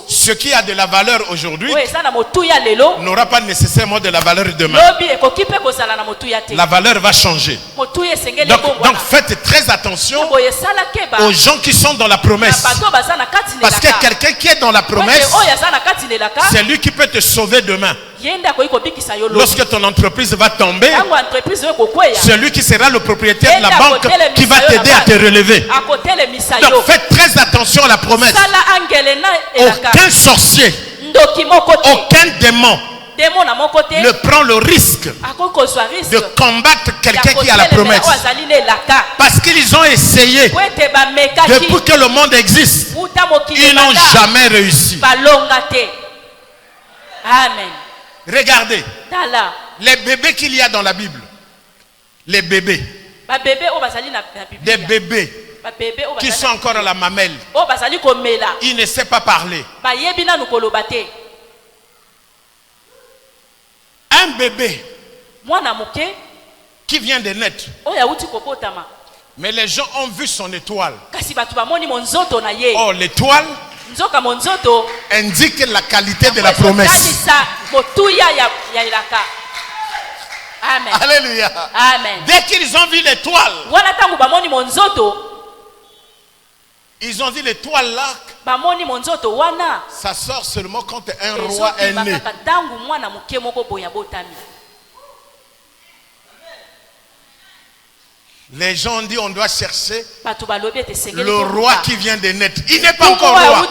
Ce qui a de la valeur aujourd'hui n'aura pas nécessairement de la valeur demain. La valeur va changer. Donc faites très attention aux gens qui sont dans la promesse. Parce que quelqu'un qui est dans la promesse, c'est lui qui peut te sauver demain. Lorsque ton entreprise va tomber, celui qui sera le propriétaire de la banque qui va t'aider à te relever. Donc faites très attention à la promesse. Aucun sorcier, aucun démon ne prend le risque de combattre quelqu'un qui a la promesse. Parce qu'ils ont essayé depuis que le monde existe. Ils n'ont jamais réussi. Amen. Regardez les bébés qu'il y a dans la Bible. Les bébés. Des bébés qui sont encore à la mamelle. Ils ne savent pas parler. Un bébé qui vient de naître. Mais les gens ont vu son étoile. Oh, l'étoile indique la qualité de la promesse. Amen. Alléluia. Amen. Dès qu'ils ont vu l'étoile, ils ont dit l'étoile là. Ça sort seulement quand un roi est né. Les gens ont dit on doit chercher le roi qui vient de naître. Il n'est pas encore roi.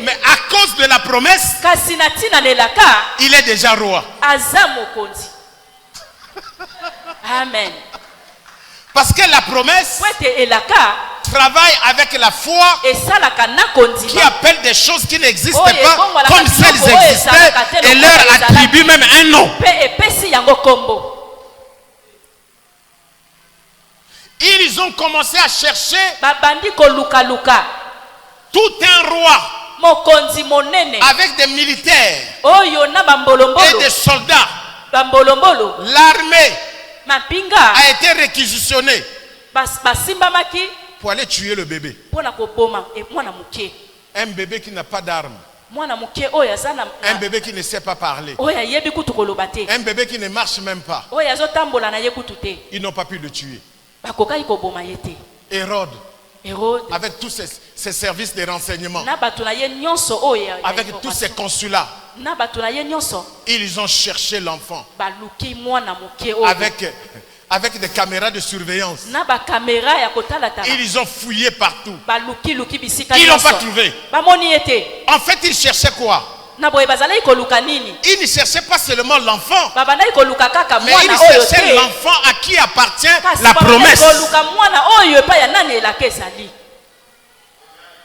Mais à cause de la promesse, il est déjà roi. Amen. Parce que la promesse travaille avec la foi qui appelle des choses qui n'existent pas comme si elles existaient et leur attribue même un nom. Ils ont commencé à chercher tout un roi avec des militaires et des soldats. L'armée a été réquisitionnée. pour aller tuer le bébé. Un bébé qui n'a pas d'armes. Un bébé qui ne sait pas parler. Un bébé qui ne marche même pas. Ils n'ont pas pu le tuer. Hérode, avec tous ses services de renseignement, avec tous ses consulats, ils ont cherché l'enfant avec des caméras de surveillance. Ils ont fouillé partout. Ils n'ont pas trouvé. En fait, ils cherchaient quoi? Ils ne cherchaient pas seulement l'enfant, mais ils cherchaient l'enfant à qui appartient la promesse.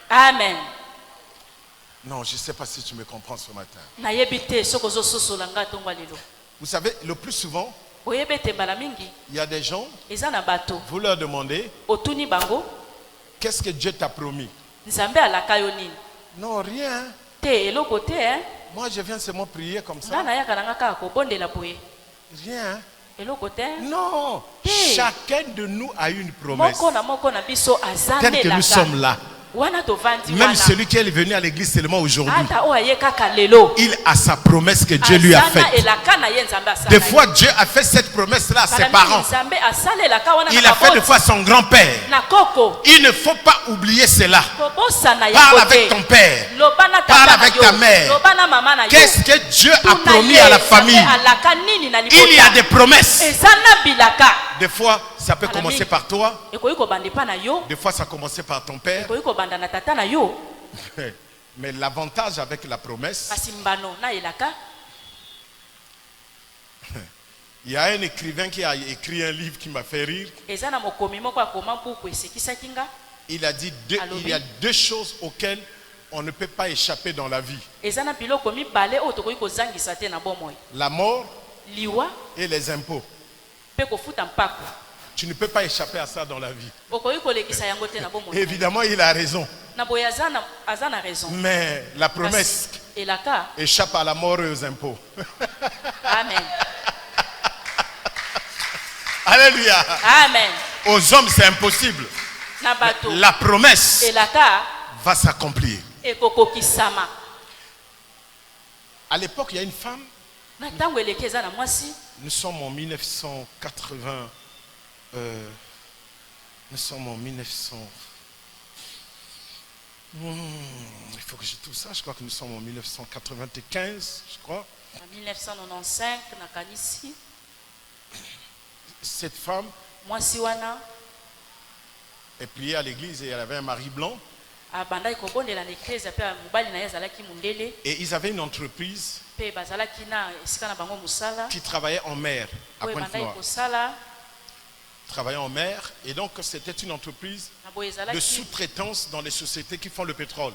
Amen. Non, je ne sais pas si tu me comprends ce matin. Vous savez, le plus souvent, il y a des gens, vous leur demandez, qu'est-ce que Dieu t'a promis? Non, rien. Moi, je viens seulement prier comme ça. Rien. Non. Chacun de nous a une promesse. Tel que nous sommes là. Même celui qui est venu à l'église seulement aujourd'hui, il a sa promesse que Dieu lui a faite. Des fois, Dieu a fait cette promesse-là à ses parents. Il a fait des fois à son grand-père. Il ne faut pas oublier cela. Parle avec ton père. Parle avec ta mère. Qu'est-ce que Dieu a promis à la famille? Il y a des promesses. Des fois, ça peut commencer par toi. Des fois, ça commence par ton père. Mais l'avantage avec la promesse, il y a un écrivain qui a écrit un livre qui m'a fait rire. Il a dit il y a deux choses auxquelles on ne peut pas échapper dans la vie: la mort et les impôts. Tu ne peux pas échapper à ça dans la vie. Évidemment, il a raison. Mais la promesse échappe à la mort et aux impôts. Amen. Alléluia. Amen. Aux hommes, c'est impossible. La promesse va s'accomplir. À l'époque, il y a une femme. Nous sommes en 1980. Nous sommes en 1900. Il faut que je trouve ça. Je crois que nous sommes en 1995, je crois. En 1995, cette femme est priée à l'église et elle avait un mari blanc. Et ils avaient une entreprise qui travaillait en mer à Pointe-Noire. Travaillait en mer, et donc c'était une entreprise de sous-traitance dans les sociétés qui font le pétrole.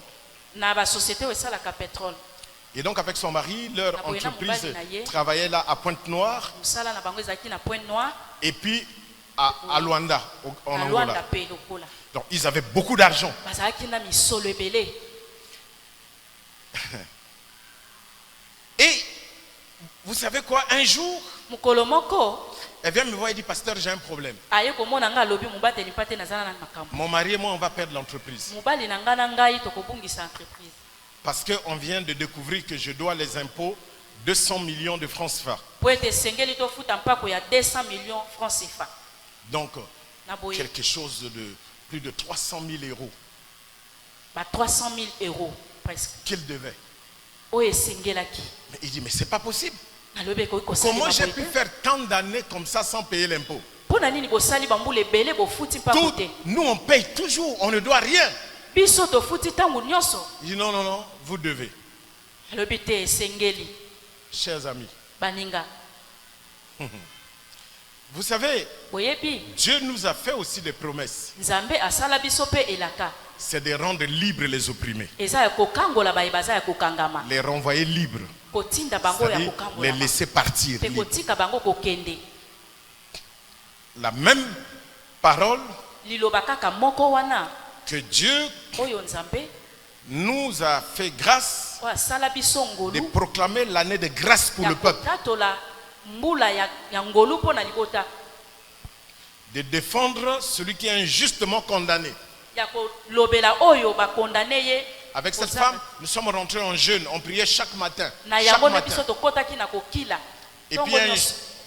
Et donc avec son mari, leur entreprise travaillait là à Pointe-Noire et puis à Luanda, en Angola. Donc ils avaient beaucoup d'argent. Et vous savez quoi, un jour, elle vient me voir et dit: pasteur, j'ai un problème. Mon mari et moi, on va perdre l'entreprise. Parce qu'on vient de découvrir que je dois les impôts 200 millions de francs CFA. Donc, quelque chose de plus de 300 000 euros. 300 000 euros presque. Qu'il devait. Mais il dit: mais c'est pas possible. Comment j'ai pu faire tant d'années comme ça sans payer l'impôt? Nous on paye toujours, on ne doit rien. Il dit: non, non, non, vous devez. Chers amis, vous savez, Dieu nous a fait aussi des promesses. C'est de rendre libres les opprimés. Les renvoyer libres. C'est-à-dire les laisser partir. La même parole que Dieu nous a fait grâce de proclamer l'année de grâce pour le peuple. de défendre celui qui est injustement condamné. Avec cette femme, nous sommes rentrés en jeûne. On priait chaque matin. Et puis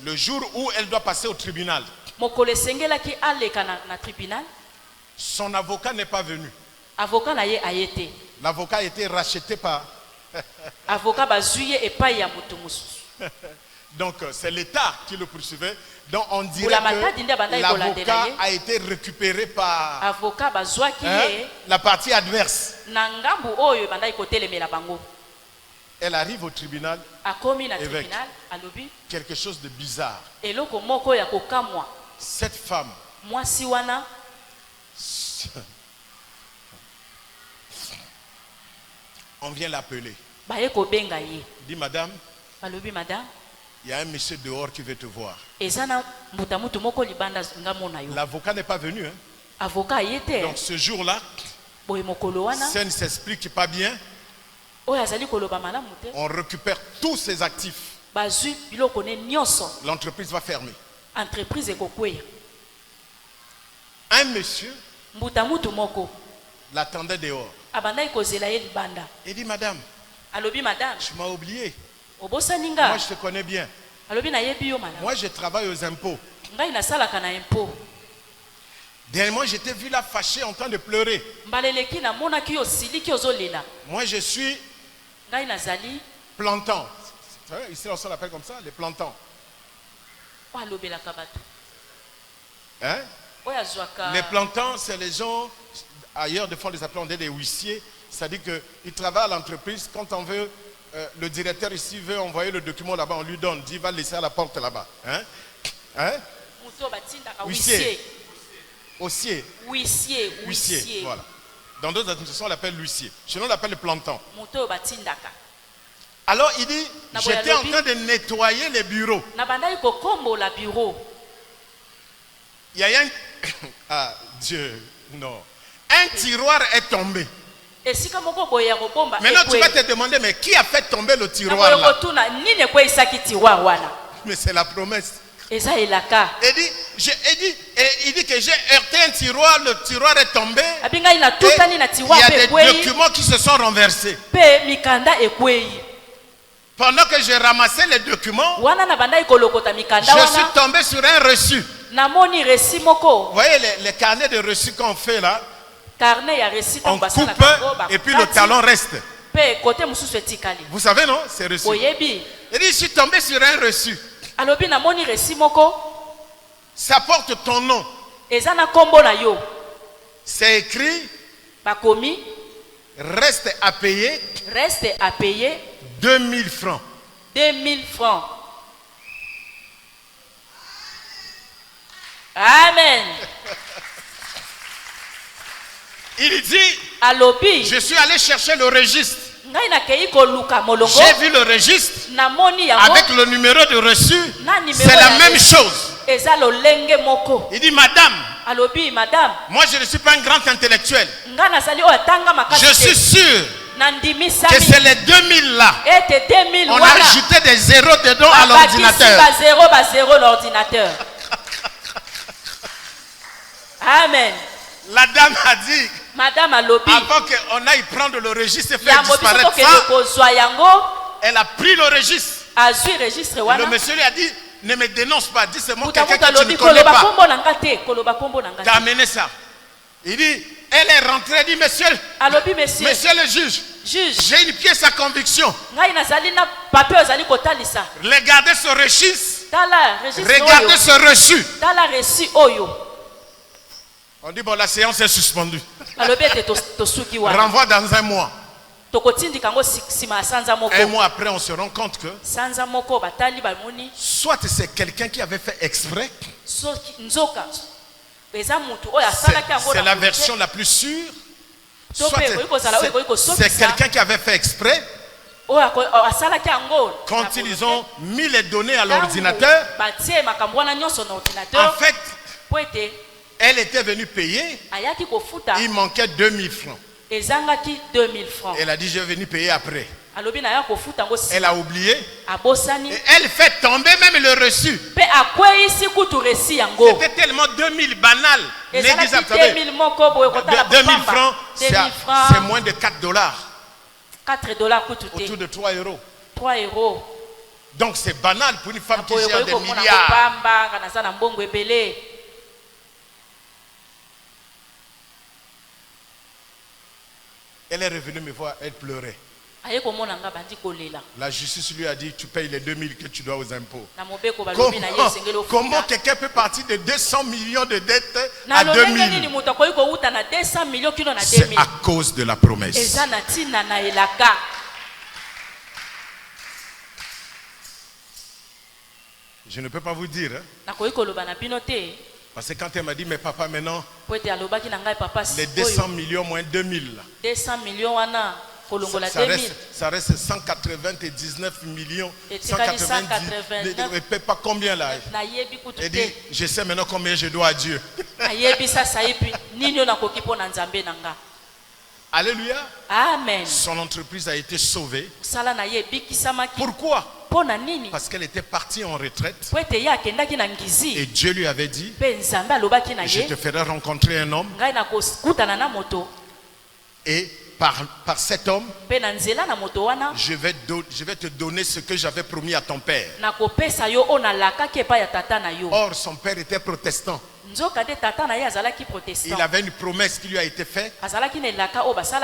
le jour où elle doit passer au tribunal, son avocat n'est pas venu. L'avocat a été racheté par... Donc c'est l'État qui le poursuivait. Donc on dirait que l'avocat a été récupéré par la partie adverse. Elle arrive au tribunal avec quelque chose de bizarre. Cette femme, on vient l'appeler. Dit madame, il y a un monsieur dehors qui veut te voir. L'avocat n'est pas venu. Hein? Donc ce jour-là, ça ne s'explique pas bien. On récupère tous ses actifs. L'entreprise va fermer. Un monsieur l'attendait dehors. Il dit madame, tu m'as oublié. Moi je te connais bien. Moi je travaille aux impôts. Dernièrement je t'ai vu là fâché en train de pleurer. Moi je suis plantant. Ici on l'appelle comme ça, les plantants. Hein? Les plantants, c'est les gens, ailleurs des fois on les appelle des huissiers. C'est-à-dire qu'ils travaillent à l'entreprise. Quand on veut, le directeur ici veut envoyer le document là-bas, on lui donne, dit va le laisser à la porte là-bas. Hein? Hein? Huissier. Huissier. Huissier. Voilà. Dans d'autres administrations, on l'appelle l'huissier. Chez nous, on l'appelle le plantant. Alors, il dit, j'étais en train de nettoyer les bureaux. Il y a un... Ah, Dieu, non. Un tiroir est tombé. Maintenant, tu vas te demander, mais qui a fait tomber le tiroir là? Mais c'est la promesse. Il dit que j'ai heurté un tiroir, le tiroir est tombé. Et il y a des documents qui se sont renversés. Pendant que je ramassais les documents, je suis tombé sur un reçu. Vous voyez les carnets de reçus qu'on fait là? On coupe et puis le talon reste. Vous savez non? C'est reçu. Il dit je suis tombé sur un reçu. Ça porte ton nom. C'est écrit reste à payer 2000 francs. 2000 francs. Amen. Il dit, je suis allé chercher le registre. J'ai vu le registre avec le numéro de reçu. C'est la même chose. Il dit, madame, moi je ne suis pas un grand intellectuel. Je suis sûr que c'est les 2000 là. On a ajouté des zéros dedans à l'ordinateur. Amen. La dame a dit, madame Alobi, avant qu'on aille prendre le registre et faire disparaître ça, elle a pris le registre. Le monsieur lui a dit, ne me dénonce pas, dis c'est moi quelqu'un que tu ne connais pas. T'as amené ça. Il dit, elle est rentrée, elle dit, monsieur le juge, j'ai une pièce à conviction. Regardez ce registre. Regardez ce reçu. On dit, bon, la séance est suspendue. Renvoie dans un mois. Un mois après, on se rend compte que soit c'est quelqu'un qui avait fait exprès. C'est la version la plus sûre. Soit c'est quelqu'un qui avait fait exprès. Quand ils ont mis les données à l'ordinateur, en fait, elle était venue payer. Il manquait 2000 francs. Elle a dit, je vais venir payer après. Elle a oublié. Et elle fait tomber même le reçu. C'était tellement 2000 banal. 2000 francs, c'est moins de 4 dollars. 4 dollars coûte autour de 3 euros. 3 euros. Donc c'est banal pour une femme qui gère des milliards. Elle est revenue me voir, elle pleurait. La justice lui a dit, tu payes les 2000 que tu dois aux impôts. Comment quelqu'un peut partir de 200 millions de dettes à 2000? C'est à cause de la promesse. Je ne peux pas vous dire. Hein? Parce que quand elle m'a dit, mais papa, maintenant, les 200 millions moins 2000. 200 millions, ça reste 199 millions. 199. Ne paie pas combien là? Elle dit, je sais maintenant combien je dois à Dieu. Alléluia. Amen. Son entreprise a été sauvée. Pourquoi? Parce qu'elle était partie en retraite. Et Dieu lui avait dit, je te ferai rencontrer un homme. Et par cet homme, je vais te donner ce que j'avais promis à ton père. Or, son père était protestant. Il avait une promesse qui lui a été faite,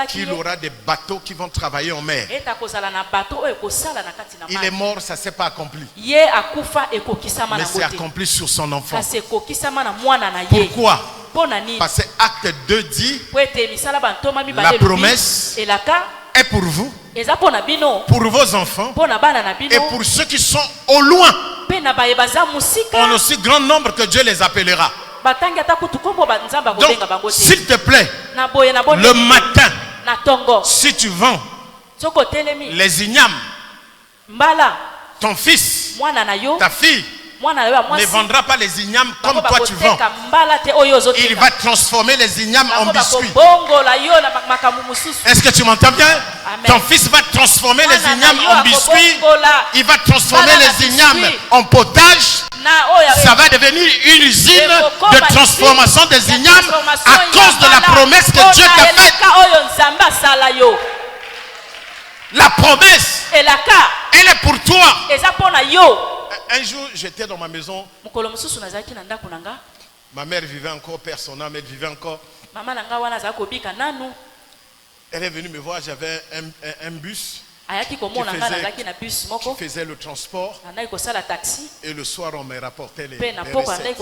qu'il aura des bateaux qui vont travailler en mer. Il est mort, ça ne s'est pas accompli. Mais c'est accompli sur son enfant. Pourquoi? Parce que Acte 2 dit, la promesse est pour vous, pour vos enfants et pour ceux qui sont au loin, en aussi grand nombre que Dieu les appellera. Donc, s'il te plaît, le matin, si tu vends les ignames, ton fils, ta fille ne vendra pas les ignames comme toi tu vends. Il va transformer les ignames en biscuits. Est-ce que tu m'entends bien? Amen. Ton fils va transformer les ignames en biscuits. Il va transformer les ignames en potage. Ça va devenir une usine de transformation des ignames à cause de la promesse que Dieu t'a faite. La promesse, elle est pour toi. Un jour, j'étais dans ma maison. Ma mère vivait encore, père son âme, elle vivait encore. Elle est venue me voir, j'avais un bus qui faisait le transport. Et le soir, on me rapportait les recettes.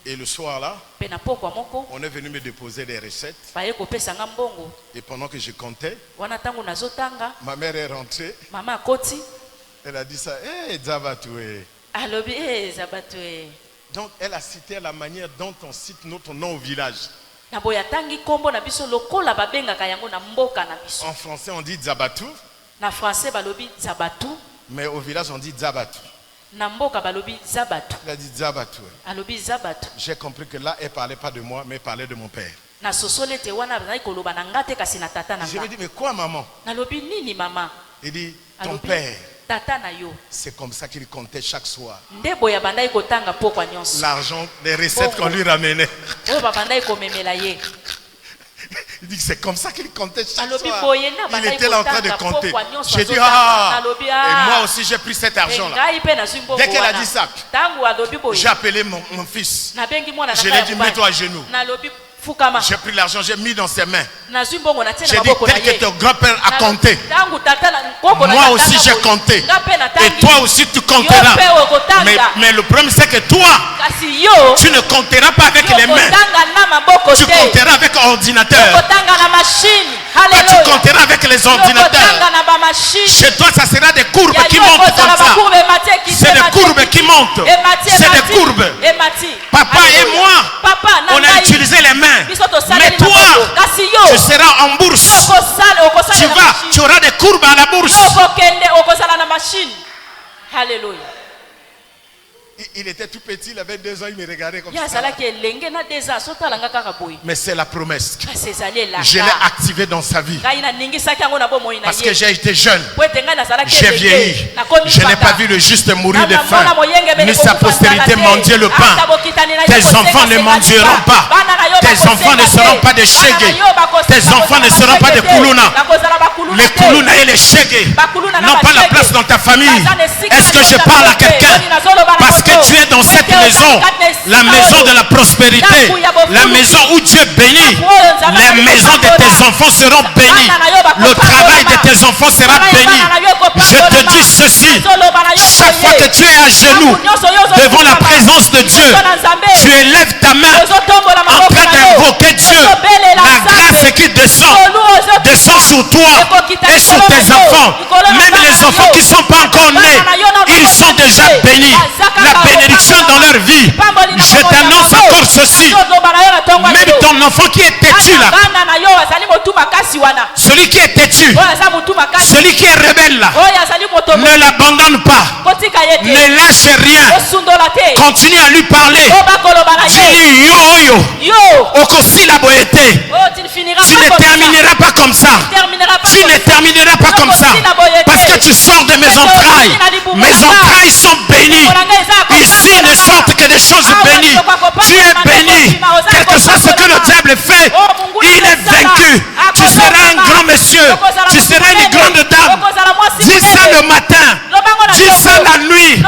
Et le soir là, on est venu me déposer les recettes. Et pendant que je comptais, ma mère est rentrée. Elle a dit ça, hé, Zabatoué. Donc, elle a cité la manière dont on cite notre nom au village. En français, on dit Zabatou. Mais au village, on dit Zabatou. Elle a dit Zabatou. J'ai compris que là, elle ne parlait pas de moi, mais elle parlait de mon père. Je lui ai dit, mais quoi, maman? Il dit, ton père. C'est comme ça qu'il comptait chaque soir. L'argent, les recettes qu'on lui ramenait. Il dit que c'est comme ça qu'il comptait chaque soir. Il était là en train de compter. J'ai dit, et moi aussi j'ai pris cet argent-là. Dès qu'elle a dit ça, j'ai appelé mon fils. Je lui ai dit, mets-toi à genoux. J'ai pris l'argent, j'ai mis dans ses mains. J'ai dit, tel que ton grand-père a compté, moi aussi j'ai compté. Et toi aussi tu compteras. Mais le problème c'est que toi, tu ne compteras pas avec les mains. Tu compteras avec l'ordinateur. Toi tu compteras avec les ordinateurs. Chez toi ça sera des courbes qui montent comme ça. C'est des courbes qui montent. C'est des courbes. Papa et moi, on a utilisé les mains. Mais toi, tu seras en bourse. Tu auras des courbes à la bourse. Alléluia. Il était tout petit, il avait 2 ans, il me regardait comme ça. Mais c'est la promesse. Je l'ai activé dans sa vie. Parce que j'ai été jeune, j'ai vieilli. Je n'ai pas vu le juste mourir de faim, ni sa postérité mendier le pain. Tes enfants ne mendieront pas. Tes enfants ne seront pas des shege. Tes enfants ne seront pas des kuluna. Les kuluna et les shege n'ont pas la place dans ta famille. Est-ce que je parle à quelqu'un? Parce que tu es dans cette maison, la maison de la prospérité, la maison où Dieu bénit. Les maisons de tes enfants seront bénies. Le travail de tes enfants sera béni. Je te dis ceci, chaque fois que tu es à genoux devant la présence de Dieu, tu élèves ta main en train d'invoquer Dieu. La grâce qui descend sur toi et sur tes enfants. Même les enfants qui ne sont pas encore nés, ils sont déjà bénis. La bénédiction dans leur vie. Je t'annonce encore ceci. Même ton enfant qui est têtu là, celui qui est têtu, celui qui est rebelle là, ne l'abandonne pas. Ne lâche rien. Continue à lui parler. Dis-lui yo okosi la boyete. Tu ne termineras pas comme ça. Tu ne termineras pas comme ça. Parce que tu sors de mes entrailles. Mes entrailles sont bénies. Ici ne sortent que des choses bénies. Tu es béni. Quel que soit ce que le diable fait, il est vaincu. Tu seras un grand monsieur. Tu seras une grande dame. Dis ça le matin. Dis ça la nuit.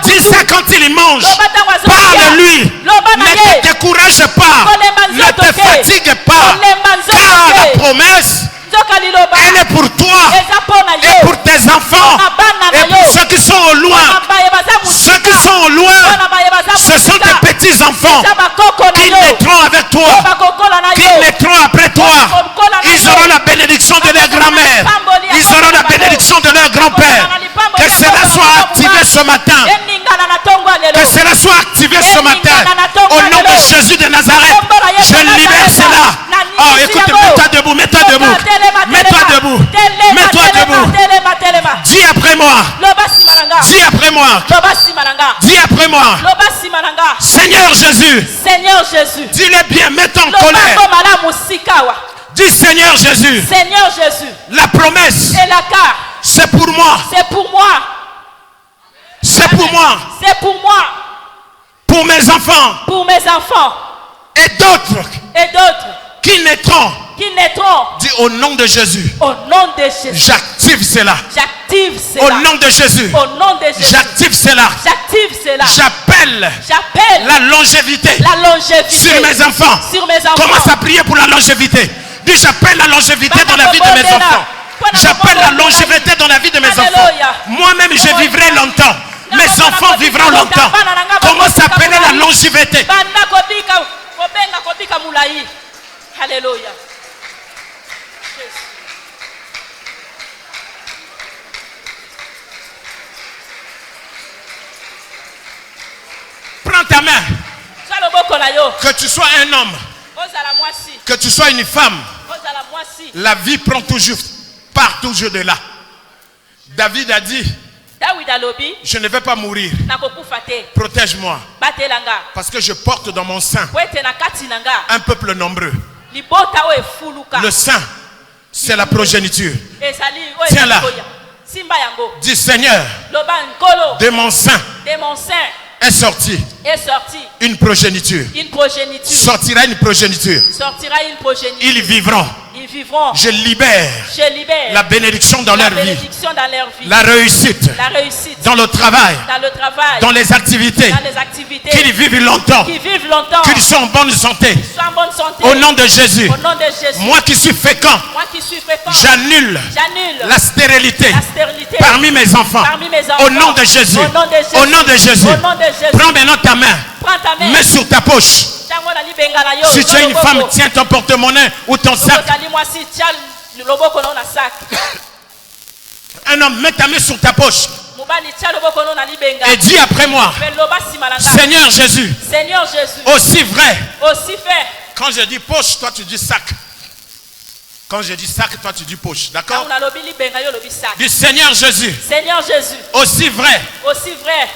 Dis ça quand il mange. Parle-lui. Ne te décourage pas. Ne te fatigue pas. Car la promesse, elle est pour toi et pour tes enfants et pour ceux qui sont au loin. Ceux qui sont au loin, ce sont tes petits enfants qui naîtront avec toi, qui naîtront après toi. Ils auront la bénédiction de leur grand-mère. Ils auront la bénédiction de leur grand-père. Que cela soit activé ce matin. Que cela soit activé ce matin. Au nom de Jésus de Nazareth, je libère cela. Oh, écoute, mets-toi debout, mets-toi debout. Mets-toi debout. Mets-toi debout. Dis après moi. Dis après moi. Dis après moi. Seigneur Jésus. Seigneur Jésus. Dis-le bien, mets-toi en colère. Dis Seigneur Jésus. Seigneur Jésus. La promesse. C'est pour moi. C'est pour moi. C'est pour moi. C'est pour moi. Pour mes enfants. Pour mes enfants. Et d'autres. Et d'autres. Qui naîtront. Qui naîtront. Dis au nom de Jésus. Au nom de Jésus. J'active cela. J'active cela. Au nom de Jésus. Au nom de Jésus. J'active cela. J'active cela. J'appelle la longévité. La longévité. Sur mes enfants. Sur mes enfants. Commence à prier pour la longévité. Dis j'appelle la longévité dans la vie de mes enfants. J'appelle la longévité dans la vie de mes enfants. Moi-même je vivrai longtemps. Mes enfants vivront longtemps. Commence à appeler la longévité. Alléluia. Prends ta main. Que tu sois un homme, que tu sois une femme, la vie prend toujours, part toujours de là. David a dit, je ne vais pas mourir. Protège-moi. Parce que je porte dans mon sein un peuple nombreux. Le sein, c'est la progéniture. Tiens là. Dis Seigneur, de mon sein est sorti une progéniture. Sortira une progéniture. Ils vivront. Je libère la bénédiction dans leur vie. La réussite dans le travail, dans les activités. Qu'ils vivent longtemps. Qu'ils soient en bonne santé. Au nom de Jésus. Moi qui suis fécond, j'annule la stérilité parmi mes enfants. Au nom de Jésus. Au nom de Jésus. Prends maintenant ta main. Mets sur ta poche. Si tu es une femme, tiens ton porte-monnaie ou ton sac. Un homme, mets ta main sur ta poche. Et dis après moi, Seigneur Jésus, aussi vrai. Quand je dis poche, toi tu dis sac. Quand je dis sac, toi tu dis poche, d'accord? Du Seigneur Jésus. Seigneur Jésus. Aussi vrai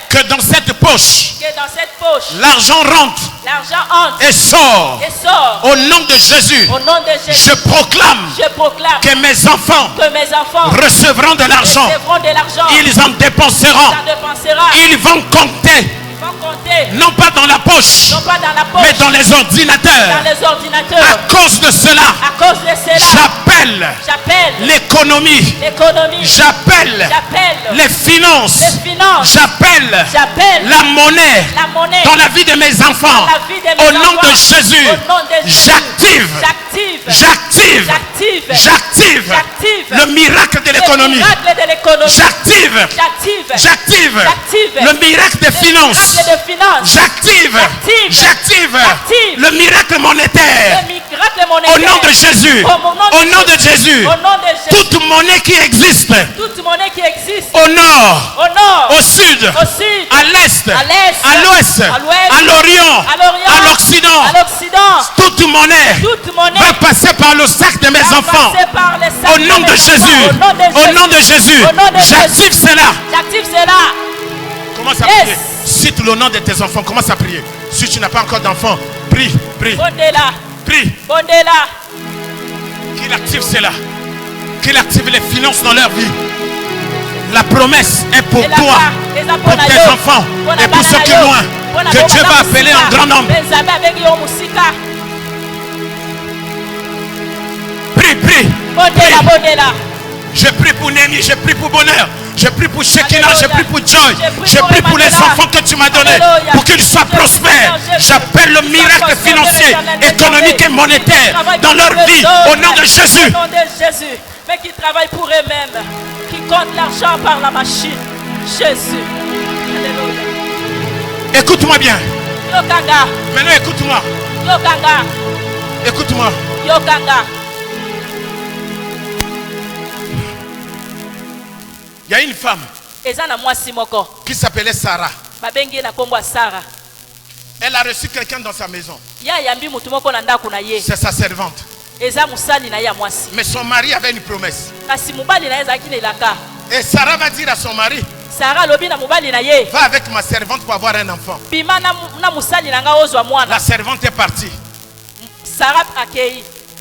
que dans cette poche, l'argent rentre et sort. Au nom de Jésus, je proclame que mes enfants recevront de l'argent. Ils en dépenseront. Ils vont compter. Non pas dans la poche, mais dans les ordinateurs. À cause de cela, j'appelle l'économie, j'appelle les finances, j'appelle la monnaie dans la vie de mes enfants. Au nom de Jésus, j'active le miracle de l'économie. J'active le miracle des finances. J'active le miracle monétaire. Au nom de Jésus. Au nom de Jésus. Toute monnaie qui existe. Au nord, au sud, à l'est, à l'ouest, à l'orient, à l'occident. Toute monnaie va passer par le sac de mes enfants. Au nom de Jésus. Au nom de Jésus. J'active cela. Commence à prier. Cite le nom de tes enfants. Commence à prier. Si tu n'as pas encore d'enfants, prie. Prie. Qu'il active cela. Qu'il active les finances dans leur vie. La promesse est pour toi, pour tes enfants et pour ceux qui sont loin. Que Dieu va appeler un grand nombre. Prie. Je prie pour Némi, je prie pour Bonheur. Je prie pour Shekinah, je prie pour Joy. Je prie pour les enfants que tu m'as donnés. Pour qu'ils soient prospères. J'appelle le miracle financier, économique et monétaire dans leur vie. Au nom de Jésus. Mais qui travaillent pour eux-mêmes. Qui comptent l'argent par la machine. Jésus. Alléluia. Écoute-moi bien. Yokanga. Maintenant écoute-moi. Yokanga. Écoute-moi. Yokanga. Il y a une femme qui s'appelait Sarah. Elle a reçu quelqu'un dans sa maison. C'est sa servante. Mais son mari avait une promesse. Et Sarah va dire à son mari, va avec ma servante pour avoir un enfant. La servante est partie.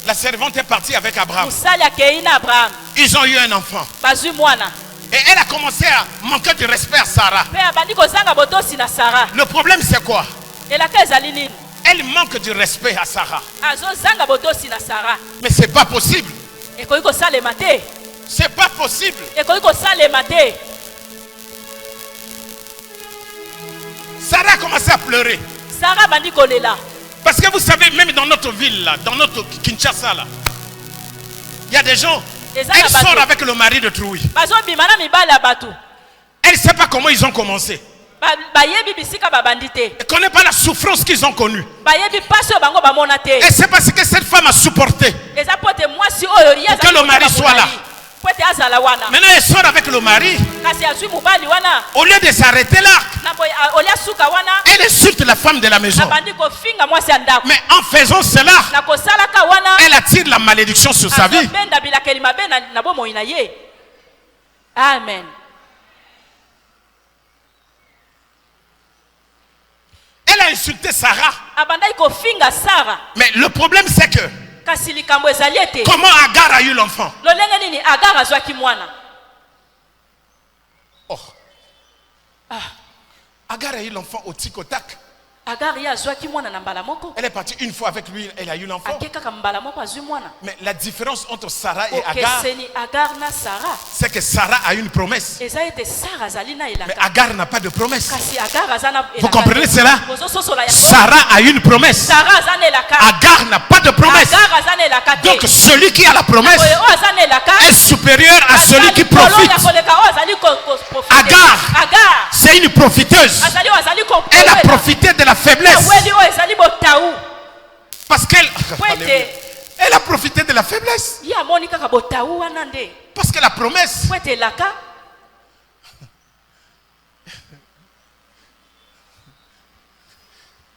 La servante est partie avec Abraham. Ils ont eu un enfant. Et elle a commencé à manquer de respect à Sarah. Le problème c'est quoi? Elle manque de respect à Sarah. Mais c'est pas possible. C'est pas possible. Sarah a commencé à pleurer. Parce que vous savez, même dans notre ville, là, dans notre Kinshasa, là, il y a des gens. Elle sort avec le mari de Trouille. Elle ne sait pas comment ils ont commencé. Elle ne connaît pas la souffrance qu'ils ont connue. Et c'est parce que cette femme a supporté pour que le mari soit là. Maintenant elle sort avec le mari. Au lieu de s'arrêter là, elle insulte la femme de la maison. Mais en faisant cela, elle attire la malédiction sur sa vie. Amen. Elle a insulté Sarah. Mais le problème c'est que comment Agar a eu l'enfant? Oh. Agar a eu l'enfant au tic-au-tac. Elle est partie une fois avec lui, elle a eu l'enfant. Mais la différence entre Sarah et Agar, c'est que Sarah a une promesse. Mais Agar n'a pas de promesse. Vous comprenez cela? Sarah a une promesse. Agar n'a pas de promesse. Donc celui qui a la promesse est supérieur à celui qui profite. Agar, c'est une profiteuse. Elle a profité de la faiblesse. Parce qu'elle a profité de la faiblesse. Parce que la promesse,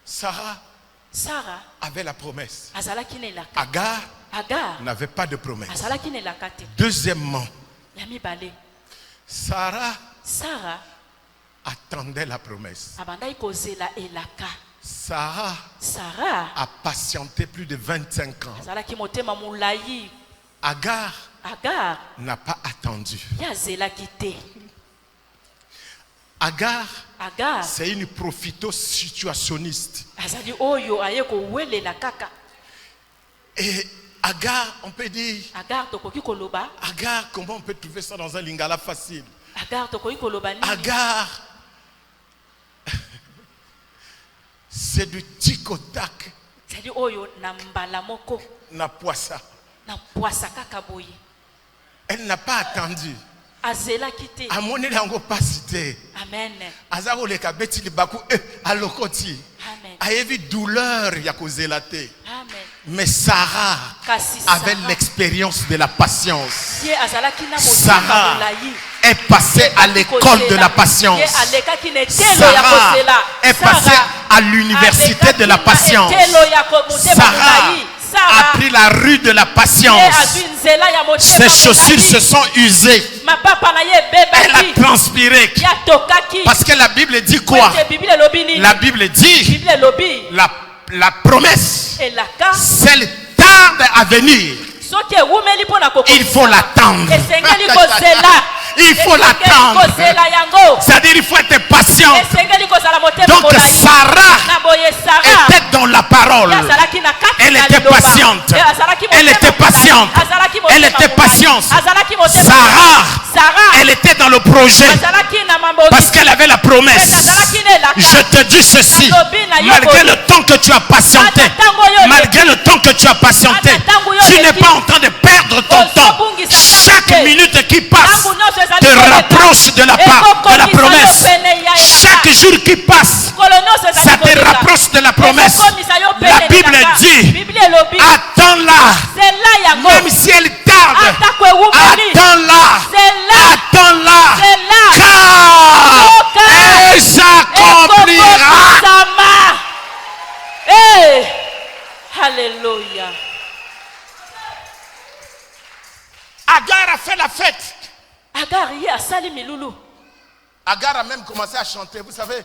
Sarah avait la promesse. Agar n'avait pas de promesse. Deuxièmement, Sarah attendait la promesse. Sarah a patienté plus de 25 ans. Agar n'a pas attendu. Agar, c'est une profito-situationniste. Et Agar, on peut dire, Agar, comment on peut trouver ça dans un lingala facile? Agar, c'est du tic au tac. Na poissa. Elle n'a pas attendu. Amone lango pasité. Amen. Azaro le kabeti li baku alokoti. Amen. Ayevi douleur ya kozelate. Amen. Mais Sarah avait l'expérience de la patience. Sarah est passée à l'école de la patience. Sarah est passée à l'université de la patience. Sarah a pris la rue de la patience. Ses chaussures se sont usées. Elle a transpiré. Parce que la Bible dit quoi? La Bible dit la promesse, c'est le temps à venir. Il faut l'attendre. Il faut l'attendre. C'est-à-dire il faut être patient. Donc Sarah était dans la parole. Elle était patiente. Elle était patiente. Elle était patiente. Sarah, elle était dans le projet. Parce qu'elle avait la promesse. Je te dis ceci. Malgré le temps que tu as patienté, malgré le temps que tu as patienté, tu n'es pas en train de perdre ton temps. Chaque minute qui passe te rapproche de la promesse. Chaque jour qui passe, ça te rapproche de la promesse. La Bible dit, attends-la. Même si elle tarde, attends-la. Attends-la. Car elle s'accomplira. Alléluia. Agar a fait la fête. Agar a même commencé à chanter. Vous savez,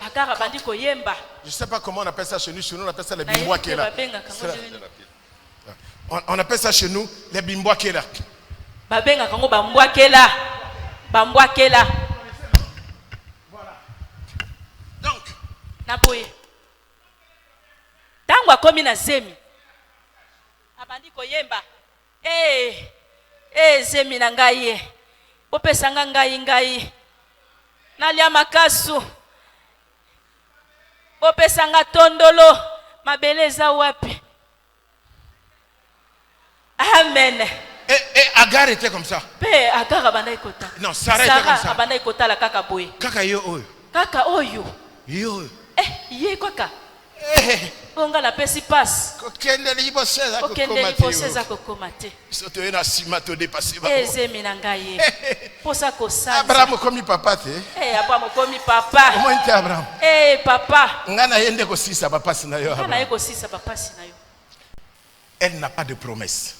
je ne sais pas comment on appelle ça chez nous. Chez nous, on appelle ça les bimbouakela. On appelle ça chez nous les bimbouakela. Voilà. Donc, tango akomi na zemi abandi koyemba zemi na ngai bopesanga ngai nalia makasu bopesanga tondolo mabele eza wapi. Amen. Et Agar était comme ça. Agar abanda ikota. Non, Sarah était comme ça. Abanda ikota la kaka boy. Kaka yo oyo. Kaka oyo. Yo. Ye kaka. Onga la pesi passe. Kokende liboseza kokomate. Soto ena sima to dépasser ba. Zemi na ngai. Posa kosala. Abraham komi papa te. Abraham komi papa. Comment était Abraham? Papa. Ngana yende ko sisa papa sina yo. Ngana yeko sisa papa sina yo. Elle n'a pas de promesse.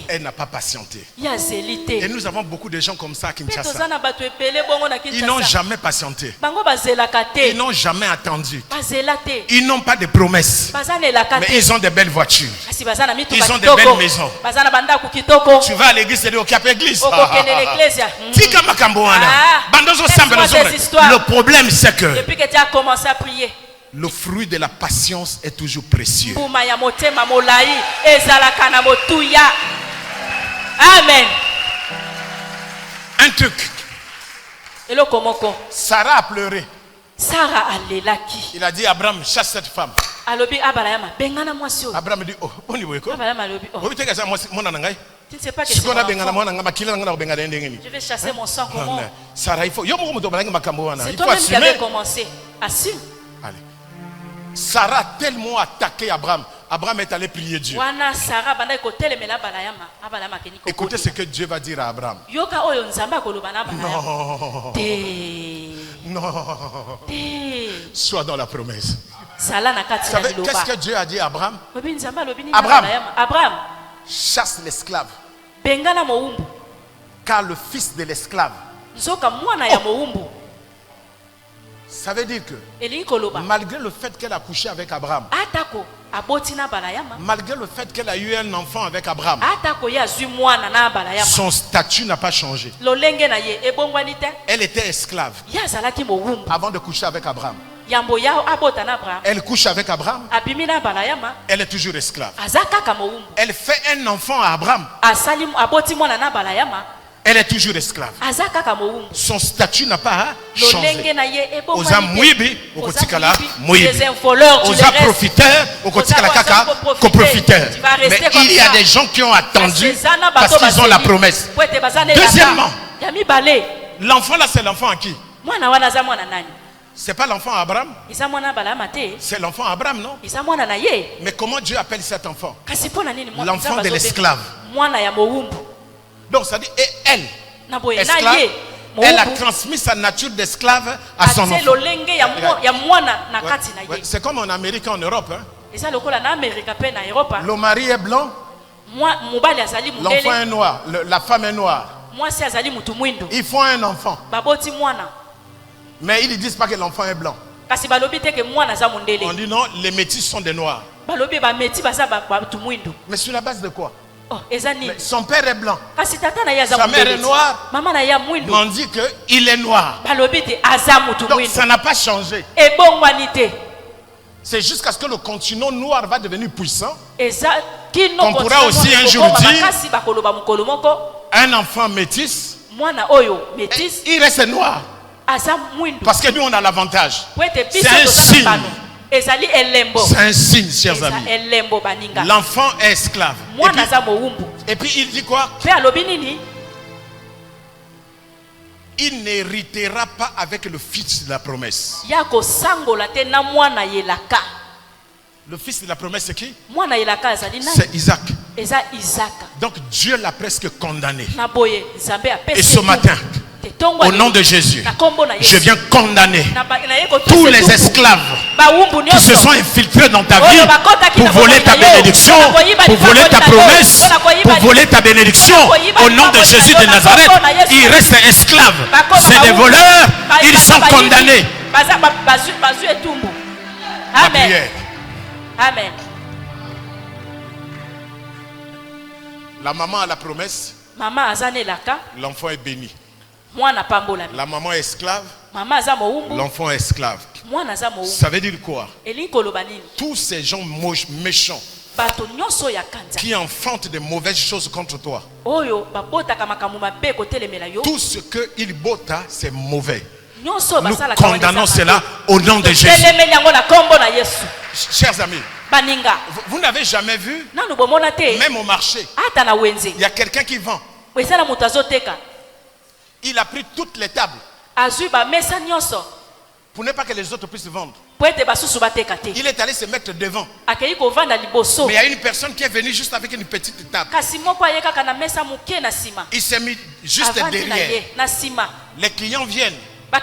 Elle n'a pas patienté. Et nous avons beaucoup de gens comme ça à Kinshasa. Ils n'ont jamais patienté. Ils n'ont jamais attendu. Ils n'ont pas de promesses. Mais ils ont de belles voitures. Ils ont de belles maisons. Tu vas à l'église et tu dis ok, l'église. Le problème c'est que le fruit de la patience est toujours précieux. Amen. Un truc. Sarah a pleuré. Il a dit Abraham, chasse cette femme. Abraham dit oh, on y va quoi? Tu ne sais pas que je vais chasser mon sang comment? Sarah, il faut. C'est toi-même qui avais commencé. Assume. Allez. Sarah a tellement attaqué Abraham. Abraham est allé prier Dieu. Écoutez ce que Dieu va dire à Abraham. Non. Non. Sois dans la promesse. Vous savez, qu'est-ce que Dieu a dit à Abraham? Abraham, chasse l'esclave. Car le fils de l'esclave. Ça veut dire que malgré le fait qu'elle a couché avec Abraham, malgré le fait qu'elle a eu un enfant avec Abraham, son statut n'a pas changé. Elle était esclave avant de coucher avec Abraham. Elle couche avec Abraham. Elle est toujours esclave. Elle fait un enfant à Abraham. Elle est toujours esclave. Son statut n'a pas changé. Osa mouibi, okotikala mouibi. Osa profiteur, okotikala kaka coprofiteur. Mais il y a des gens qui ont attendu parce qu'ils ont la promesse. Deuxièmement, l'enfant là, c'est l'enfant à qui? C'est pas l'enfant Abraham? C'est l'enfant Abraham, non? Mais comment Dieu appelle cet enfant? L'enfant de l'esclave. Donc ça dit, et elle, esclave, elle a transmis sa nature d'esclave à son enfant. Ouais, c'est comme en Amérique, en Europe. Hein? Le mari est blanc, l'enfant est noir, la femme est noire. Ils font un enfant. Mais ils ne disent pas que l'enfant est blanc. On dit non, les métis sont des noirs. Mais sur la base de quoi? Mais son père est blanc, sa mère est noire, mais on dit qu'il est noir. Donc ça n'a pas changé. C'est jusqu'à ce que le continent noir va devenir puissant qu'on pourra aussi un jour dire un enfant métis, il reste noir. Parce que nous on a l'avantage. C'est un signe. C'est un signe, chers amis. L'enfant est esclave. Et puis il dit quoi? Il n'héritera pas avec le fils de la promesse. Le fils de la promesse, c'est qui? C'est Isaac. Donc Dieu l'a presque condamné. Et ce matin, au nom de Jésus, je viens condamner tous les esclaves qui se sont infiltrés dans ta vie pour voler ta bénédiction, pour voler ta promesse, pour voler ta bénédiction. Au nom de Jésus de Nazareth, ils restent esclaves. C'est des voleurs, ils sont condamnés. Amen. Amen. La maman a la promesse. L'enfant est béni. La maman est esclave. L'enfant est esclave. Ça veut dire quoi? Tous ces gens méchants qui enfantent de mauvaises choses contre toi, tout ce qu'ils bottent, c'est mauvais. Nous condamnons cela au nom de Jésus. Chers amis, vous n'avez jamais vu, même au marché, il y a quelqu'un qui vend. Il a pris toutes les tables pour ne pas que les autres puissent vendre. Il est allé se mettre devant. Mais il y a une personne qui est venue juste avec une petite table. Il s'est mis juste derrière. Les clients viennent.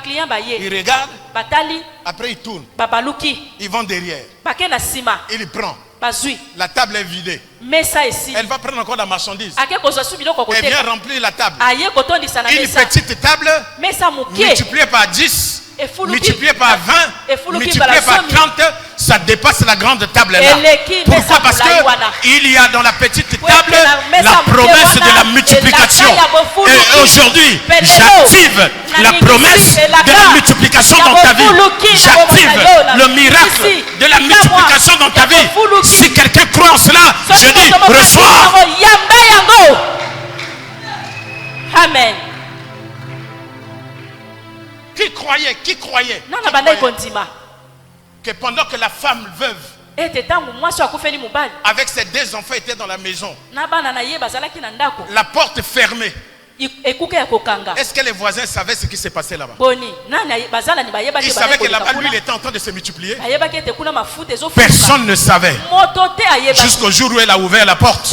Ils regardent. Après ils tournent. Ils vont derrière. Il prend. La table est vidée. Elle va prendre encore la marchandise. Elle vient remplir la table. Une petite table multipliée par 10, multiplié par 20, multiplié par 30, ça dépasse la grande table là. Pourquoi? Parce que il y a dans la petite table la promesse de la multiplication. Et aujourd'hui, j'active la promesse de la multiplication dans ta vie. J'active le miracle de la multiplication dans ta vie. Si quelqu'un croit en cela, je dis reçois. Amen. Qui croyait que pendant que la femme veuve avec ses deux enfants était dans la maison, la porte fermée, Est-ce que les voisins savaient ce qui s'est passé là-bas? Ils savaient que là-bas, l'huile était en train de se multiplier. Personne ne savait. Jusqu'au jour où elle a ouvert la porte.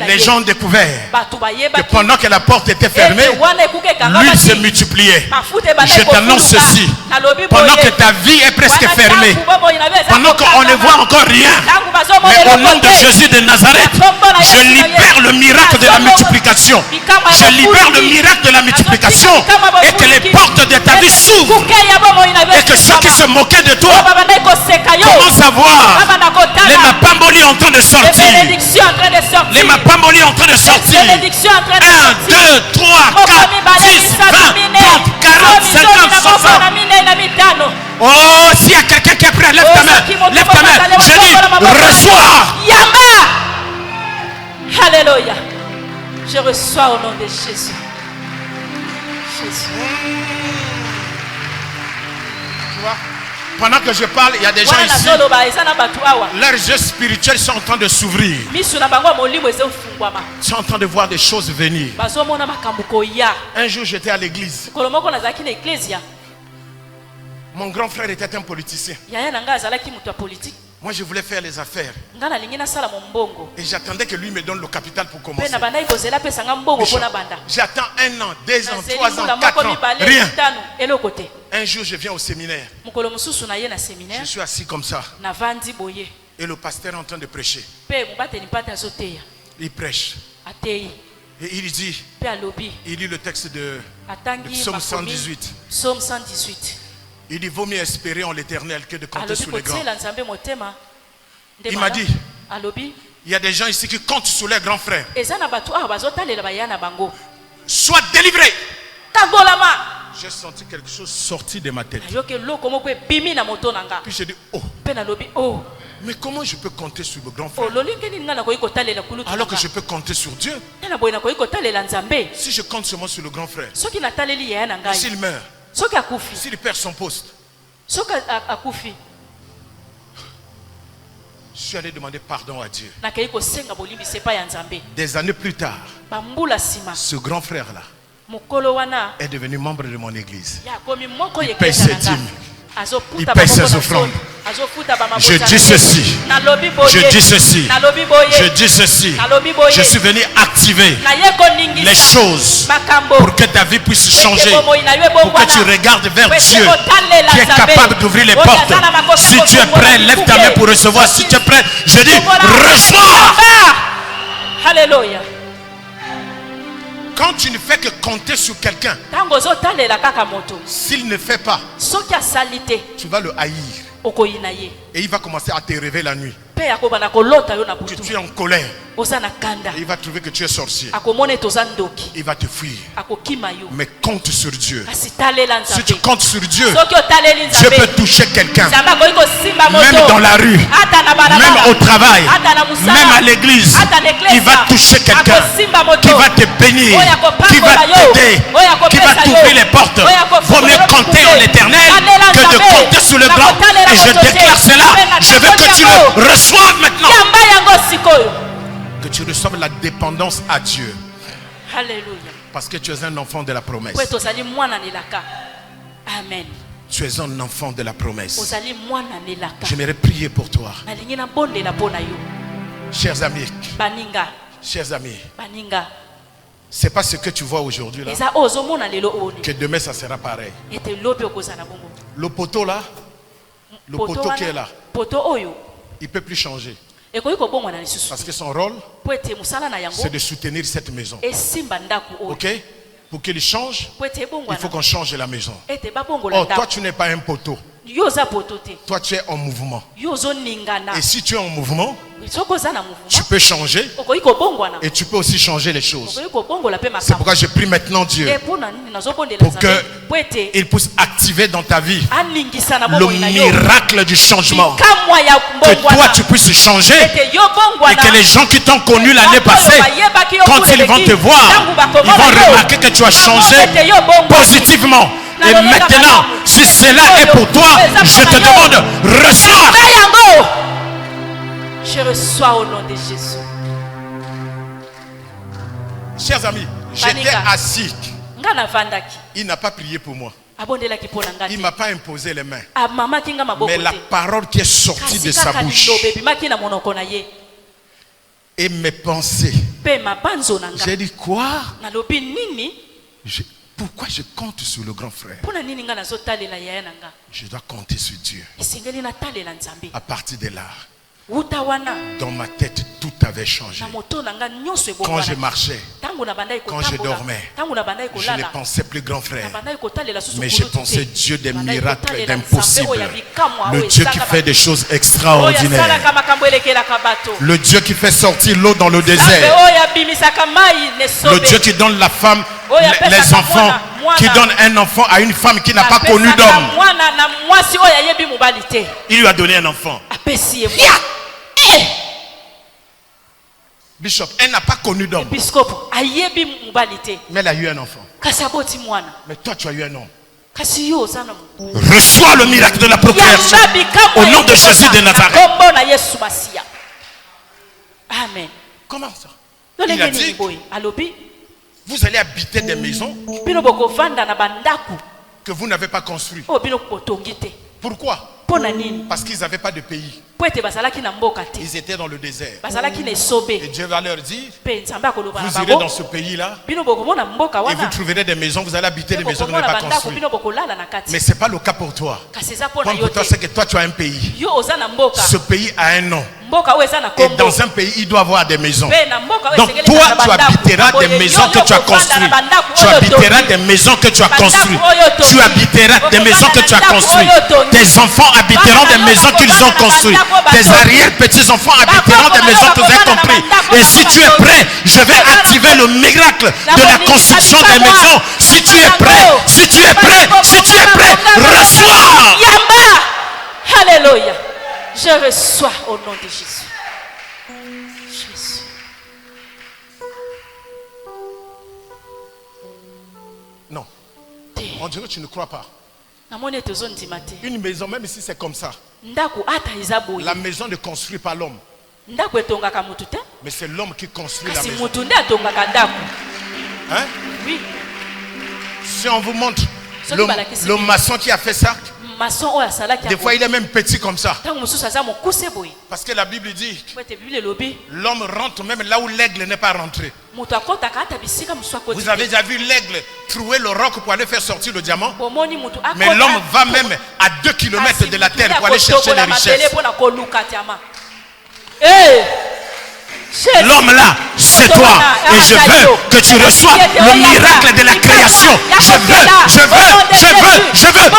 Les gens ont découvert que pendant que la porte était fermée, l'huile se multipliait. Je t'annonce ceci. Pendant que ta vie est presque fermée, pendant qu'on ne voit encore rien, mais au nom de Jésus de Nazareth, je libère le miracle de la multiplication. Je libère le miracle de la multiplication et que les portes de ta vie s'ouvrent et que ceux qui se moquaient de toi commencent à voir les mapamboli en train de sortir. Les mapamboli en train de sortir. 1, 2, 3, 4, 10, 20, 30, 40, 50, 60. Oh, s'il y a quelqu'un qui est prêt, lève ta main. Lève ta main. Je dis, reçois. Alléluia. Je reçois au nom de Jésus. Jésus. Tu vois, pendant que je parle, il y a des gens ici. Leurs yeux spirituels sont en train de s'ouvrir. Ils sont en train de voir des choses venir. Un jour, j'étais à l'église. Mon grand frère était un politicien. Moi, je voulais faire les affaires. Et j'attendais que lui me donne le capital pour commencer. J'attends 1 an, 2 ans, 3 ans, 4 ans. Rien. Un jour, je viens au séminaire. Je suis assis comme ça. Et le pasteur est en train de prêcher. Il prêche. Et il dit, il lit le texte de Psaume 118. Psaume 118. Il dit, vaut mieux espérer en l'Éternel que de compter sur les grands. Il m'a dit, il y a des gens ici qui comptent sur leurs grands frères. Sois délivré. J'ai senti quelque chose sortir de ma tête. Puis j'ai dit, oh. Mais comment je peux compter sur le grand frère alors que je peux compter sur Dieu? Si je compte seulement sur le grand frère, s'il meurt, s'il perd son poste, je suis allé demander pardon à Dieu. Des années plus tard, ce grand frère-là est devenu membre de mon église. Il paye ses dîmes. Il paye ses offrandes. Je dis ceci. Je dis ceci. Je dis ceci. Je suis venu activer les choses pour que ta vie puisse changer. Pour que tu regardes vers Dieu qui est capable d'ouvrir les portes. Si tu es prêt, lève ta main pour recevoir. Si tu es prêt, je dis reçois. Alléluia. Quand tu ne fais que compter sur quelqu'un, s'il ne fait pas, tu vas le haïr. Et il va commencer à te rêver la nuit. Tu es en colère. Il va trouver que tu es sorcier. Il va te fuir. Mais compte sur Dieu. Si tu comptes sur Dieu, Dieu peut toucher quelqu'un. Même dans la rue, même au travail, même à l'église. Il va toucher quelqu'un qui va te bénir, qui va t'aider, qui va t'ouvrir les portes. Vaut mieux compter en l'Éternel que de compter sur le grand. Et je déclare cela. Je veux que tu le reçoives maintenant. Que tu reçoives la dépendance à Dieu. Alléluia. Parce que tu es un enfant de la promesse. Amen. Tu es un enfant de la promesse. J'aimerais prier pour toi. Chers amis. Chers amis. C'est pas ce que tu vois aujourd'hui là. Que demain ça sera pareil. Le poteau là. Le poteau qui est là. Il ne peut plus changer. Parce que son rôle, c'est de soutenir cette maison. Ok? Pour qu'il change, il faut qu'on change la maison. Oh, toi tu n'es pas un poteau. Toi tu es en mouvement. Et si tu es en mouvement, tu peux changer. Et tu peux aussi changer les choses. C'est pourquoi je prie maintenant Dieu pour qu'il puisse activer dans ta vie le miracle du changement. Que toi tu puisses changer. Et que les gens qui t'ont connu l'année passée, quand ils vont te voir, ils vont remarquer que tu as changé positivement. Et maintenant, si cela est pour toi, je te demande, reçois. Je reçois au nom de Jésus. Chers amis, j'étais assis. Il n'a pas prié pour moi. Il ne m'a pas imposé les mains. Mais la parole qui est sortie de sa bouche et mes pensées. J'ai dit quoi? Pourquoi je compte sur le grand frère? Je dois compter sur Dieu. À partir de là, dans ma tête, tout avait changé. Quand je marchais, quand je dormais, je ne pensais plus grand frère, mais je pensais Dieu des miracles, d'impossibles. Le Dieu qui fait des choses extraordinaires. Le Dieu qui fait sortir l'eau dans le désert. Le Dieu qui donne la femme, les enfants, qui donne un enfant à une femme qui n'a pas connu d'homme. Il lui a donné un enfant. Bishop, elle n'a pas connu d'homme. Mais elle a eu un enfant. Mais toi, tu as eu un homme. Reçois le miracle de la procréation au nom de Jésus de Nazareth. Amen. Comment ça? Il a dit, vous allez habiter des maisons que vous n'avez pas construites. Pourquoi? Parce qu'ils n'avaient pas de pays. Ils étaient dans le désert. Et Dieu va leur dire, vous irez dans ce pays-là et vous trouverez des maisons, vous allez habiter des maisons que vous n'avez pas construites. Mais ce n'est pas le cas pour toi. Comme pour toi, c'est que toi tu as un pays. Ce pays a un nom. Et dans un pays, il doit avoir des maisons. Donc toi, tu habiteras des maisons que tu as construites. Tu habiteras des maisons que tu as construites. Tu habiteras des maisons que tu as construites. Tes enfants habiteront des maisons qu'ils ont construites. Tes arrière-petits-enfants habiteront des maisons que vous avez compris. Et si tu es prêt, je vais activer le miracle de la construction des maisons. Si tu es prêt, si tu es prêt, si tu es prêt, reçois. Alléluia. Je reçois au nom de Jésus. Jésus. Non. On dirait que tu ne crois pas. Une maison, même si c'est comme ça, la maison ne construit pas l'homme. Mais c'est l'homme qui construit la maison. Hein? Oui. Si on vous montre le maçon qui a fait ça, des fois il est même petit comme ça. Parce que la Bible dit, l'homme rentre même là où l'aigle n'est pas rentré. Vous avez déjà vu l'aigle trouer le roc pour aller faire sortir le diamant? Mais l'homme va même à 2 km de la terre pour aller chercher les richesses. L'homme là, c'est toi. Et je veux que tu reçois le miracle de la création. Je veux.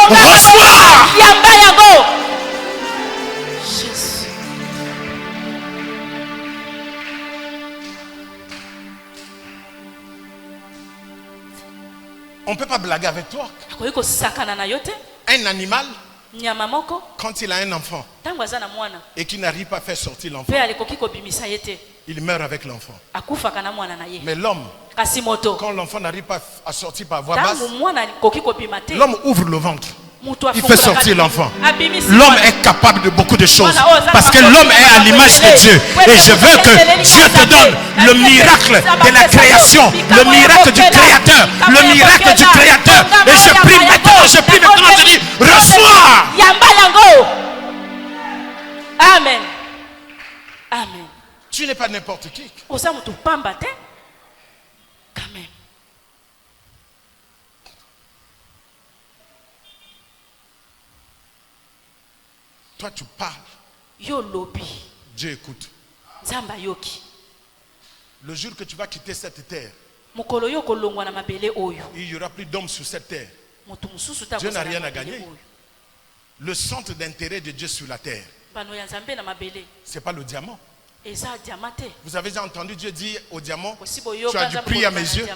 Reçois. On ne peut pas blaguer avec toi. Un animal, quand il a un enfant et qu'il n'arrive pas à faire sortir l'enfant, il meurt avec l'enfant. Mais l'homme, quand l'enfant n'arrive pas à sortir par voie basse, l'homme ouvre le ventre. Il fait sortir l'enfant. L'homme est capable de beaucoup de choses. Parce que l'homme est à l'image de Dieu. Et je veux que Dieu te donne le miracle de la création. Le miracle du Créateur. Le miracle du Créateur. Et je prie maintenant, je dis, reçois. Amen. Amen. Tu n'es pas n'importe qui. Amen. Toi tu parles. Dieu écoute. Le jour que tu vas quitter cette terre, il n'y aura plus d'hommes sur cette terre. Dieu n'a rien à gagner. Le centre d'intérêt de Dieu sur la terre, ce n'est pas le diamant. Vous avez déjà entendu Dieu dire au diamant, tu as du prix à mes yeux.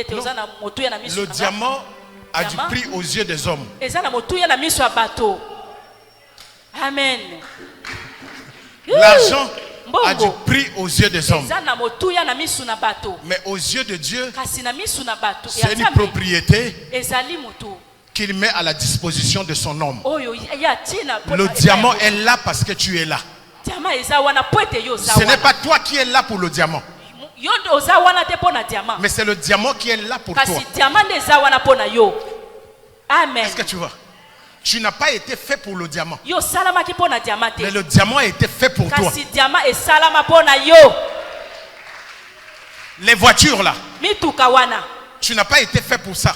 Non. Le diamant a du prix aux yeux des hommes. Amen. L'argent a du prix aux yeux des hommes. Mais aux yeux de Dieu, c'est une propriété qu'il met à la disposition de son homme. Le diamant est là parce que tu es là. Ce n'est pas toi qui es là pour le diamant. Mais c'est le diamant qui est là pour toi. Amen. Est-ce que tu vois? Tu n'as pas été fait pour le diamant. Mais le diamant a été fait pour toi. Les voitures là. Tu n'as pas été fait pour ça.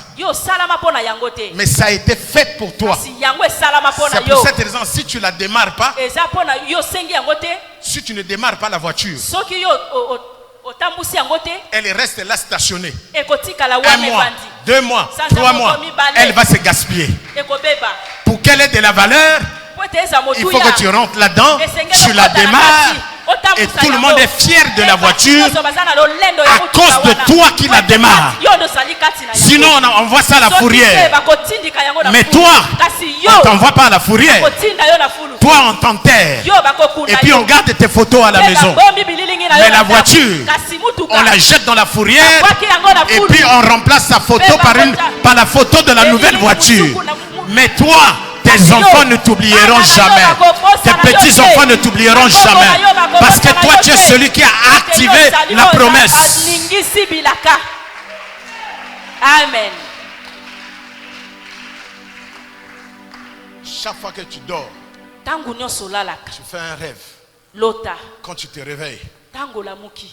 Mais ça a été fait pour toi. C'est pour cette raison, si tu ne la démarres pas, si tu ne démarres pas la voiture, elle reste là stationnée. 1 mois, 2 mois, 3 mois, elle va se gaspiller. Pour qu'elle ait de la valeur, il faut que tu rentres là-dedans, tu la démarres. Et tout le monde est fier de la voiture à cause de toi qui la démarre. Sinon on envoie ça à la fourrière. Mais toi, on ne t'envoie pas à la fourrière. Toi on t'enterre. Et puis on garde tes photos à la maison. Mais la voiture, on la jette dans la fourrière. Et puis on remplace sa photo par la photo de la nouvelle voiture. Mais toi, tes enfants ne t'oublieront jamais. Tes petits-enfants ne t'oublieront jamais. Parce que toi, tu es celui qui a activé la promesse. Amen. Chaque fois que tu dors, tu fais un rêve. Quand tu te réveilles,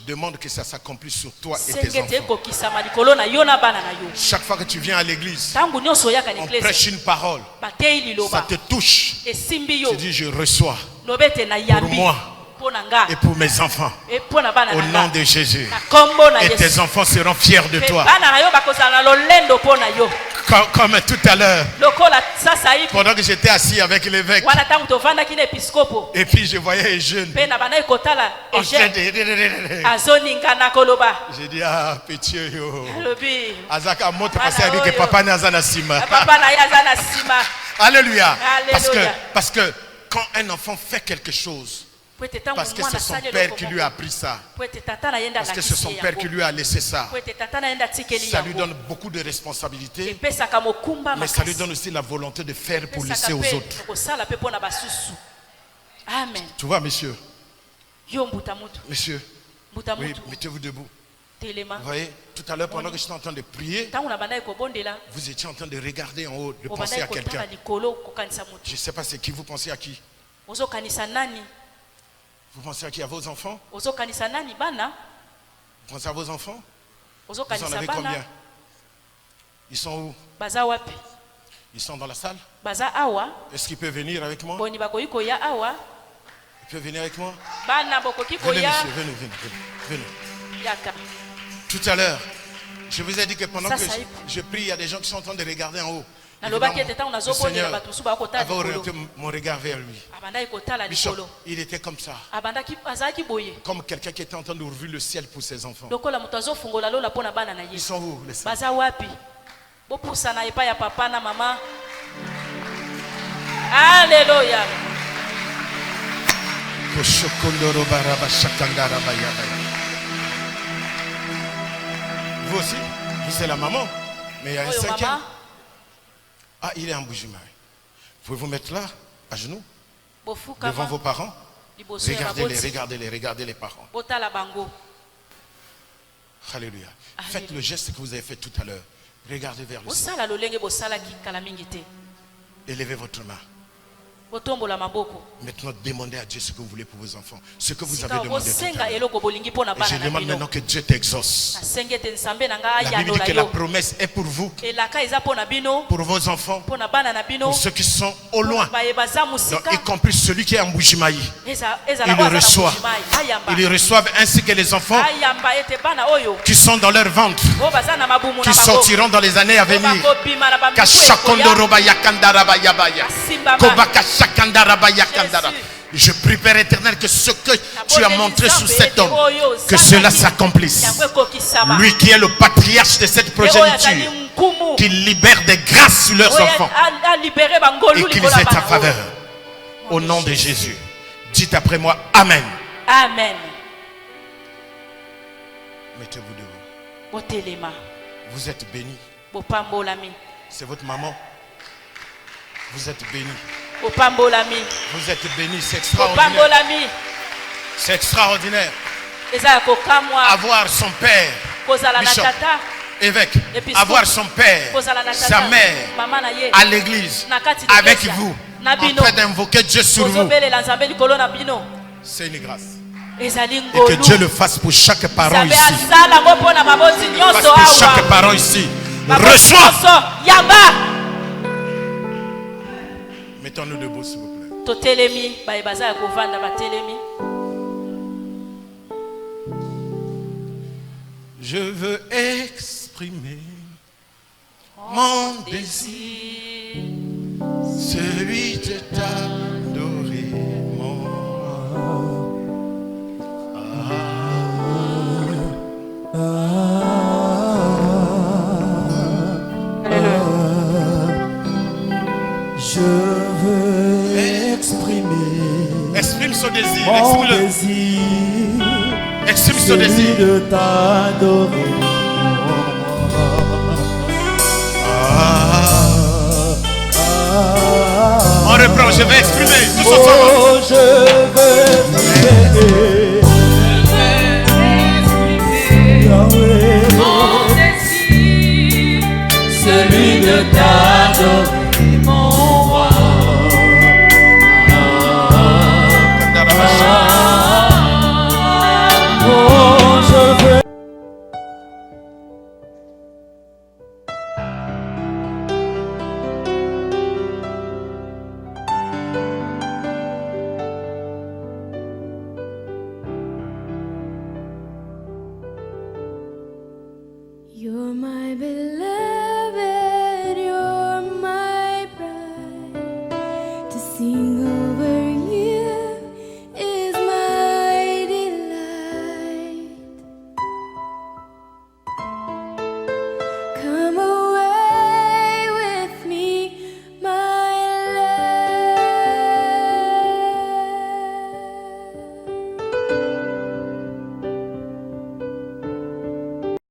demande que ça s'accomplisse sur toi et tes enfants. Chaque fois que tu viens à l'église, on prêche une parole, ça te touche. Tu dis je reçois pour moi et pour mes enfants au nom de Jésus. Et tes enfants seront fiers de toi. Comme tout à l'heure, pendant que j'étais assis avec l'évêque, et puis je voyais les jeunes. J'ai dit, ah, petit yo. Azaka montre passer avec que papa n'a pas sima. Alléluia. Parce que quand un enfant fait quelque chose, parce que c'est son père qui lui a appris ça, parce que c'est son père qui lui a laissé ça, ça lui donne beaucoup de responsabilités, mais ça lui donne aussi la volonté de faire pour laisser aux autres. Amen. Tu vois, monsieur? Monsieur, oui, mettez-vous debout. Vous voyez, tout à l'heure, pendant que j'étais en train de prier, vous étiez en train de regarder en haut, de penser à quelqu'un. Je ne sais pas c'est qui, vous pensez à qui? Vous pensez à qui? À vos enfants? Vous pensez à vos enfants? Vous en avez combien? Ils sont où? Ils sont dans la salle? Est-ce qu'ils peuvent venir avec moi? Ils peuvent venir avec moi? Venez, monsieur, venez. Tout à l'heure, je vous ai dit que pendant que je prie, il y a des gens qui sont en train de regarder en haut. Le Seigneur avait orienté mon regard vers lui. Bishop, il était comme ça. Comme quelqu'un qui était en train d'ouvrir le ciel pour ses enfants. Ils sont où les saints? Alléluia. Vous aussi? Vous c'est la maman. Mais il y a un cinquième. Ah, il est en Bujimaï. Vous pouvez vous mettre là, à genoux, devant vos parents. Regardez les parents. Alléluia. Faites le geste que vous avez fait tout à l'heure. Regardez vers le ciel. Élevez votre main. Maintenant, demandez à Dieu ce que vous voulez pour vos enfants. Ce que vous avez demandé tout à l'heure. Et je demande maintenant que Dieu t'exauce. La Bible dit que la promesse est pour vous, pour vos enfants, pour ceux qui sont au loin, donc, y compris celui qui est en Bujimaï. Ils le reçoivent. Ils le reçoivent ainsi que les enfants qui sont dans leur ventre, qui sortiront dans les années à venir. Je prie, Père éternel, que ce que tu as montré sous cet homme, que cela s'accomplisse. Lui qui est le patriarche de cette progéniture, qu'il libère des grâces sur leurs enfants et qu'ils aient ta faveur. Au nom de Jésus. Dites après moi, Amen. Amen. Mettez-vous debout. Vous êtes bénis. C'est votre maman. Vous êtes bénis. Vous êtes bénis, c'est extraordinaire. C'est extraordinaire. avoir son père, bishop, évêque, avoir son père, sa mère à l'église, avec vous, en train d'invoquer Dieu sur vous. C'est une grâce. Et que Dieu le fasse pour chaque parent ici. Pour chaque parent ici. Reçois. Mettons-nous debout, s'il vous plaît. Je veux exprimer mon désir, celui de t'adorer, mon Je veux exprimer. Exprime son désir. Mon désir. Exprime son désir. De t'adorer. On reprend. Je vais exprimer. Tous ensemble. Oh, je veux exprimer. Mon désir. Celui de t'adorer. You're my beloved, you're my bride, to sing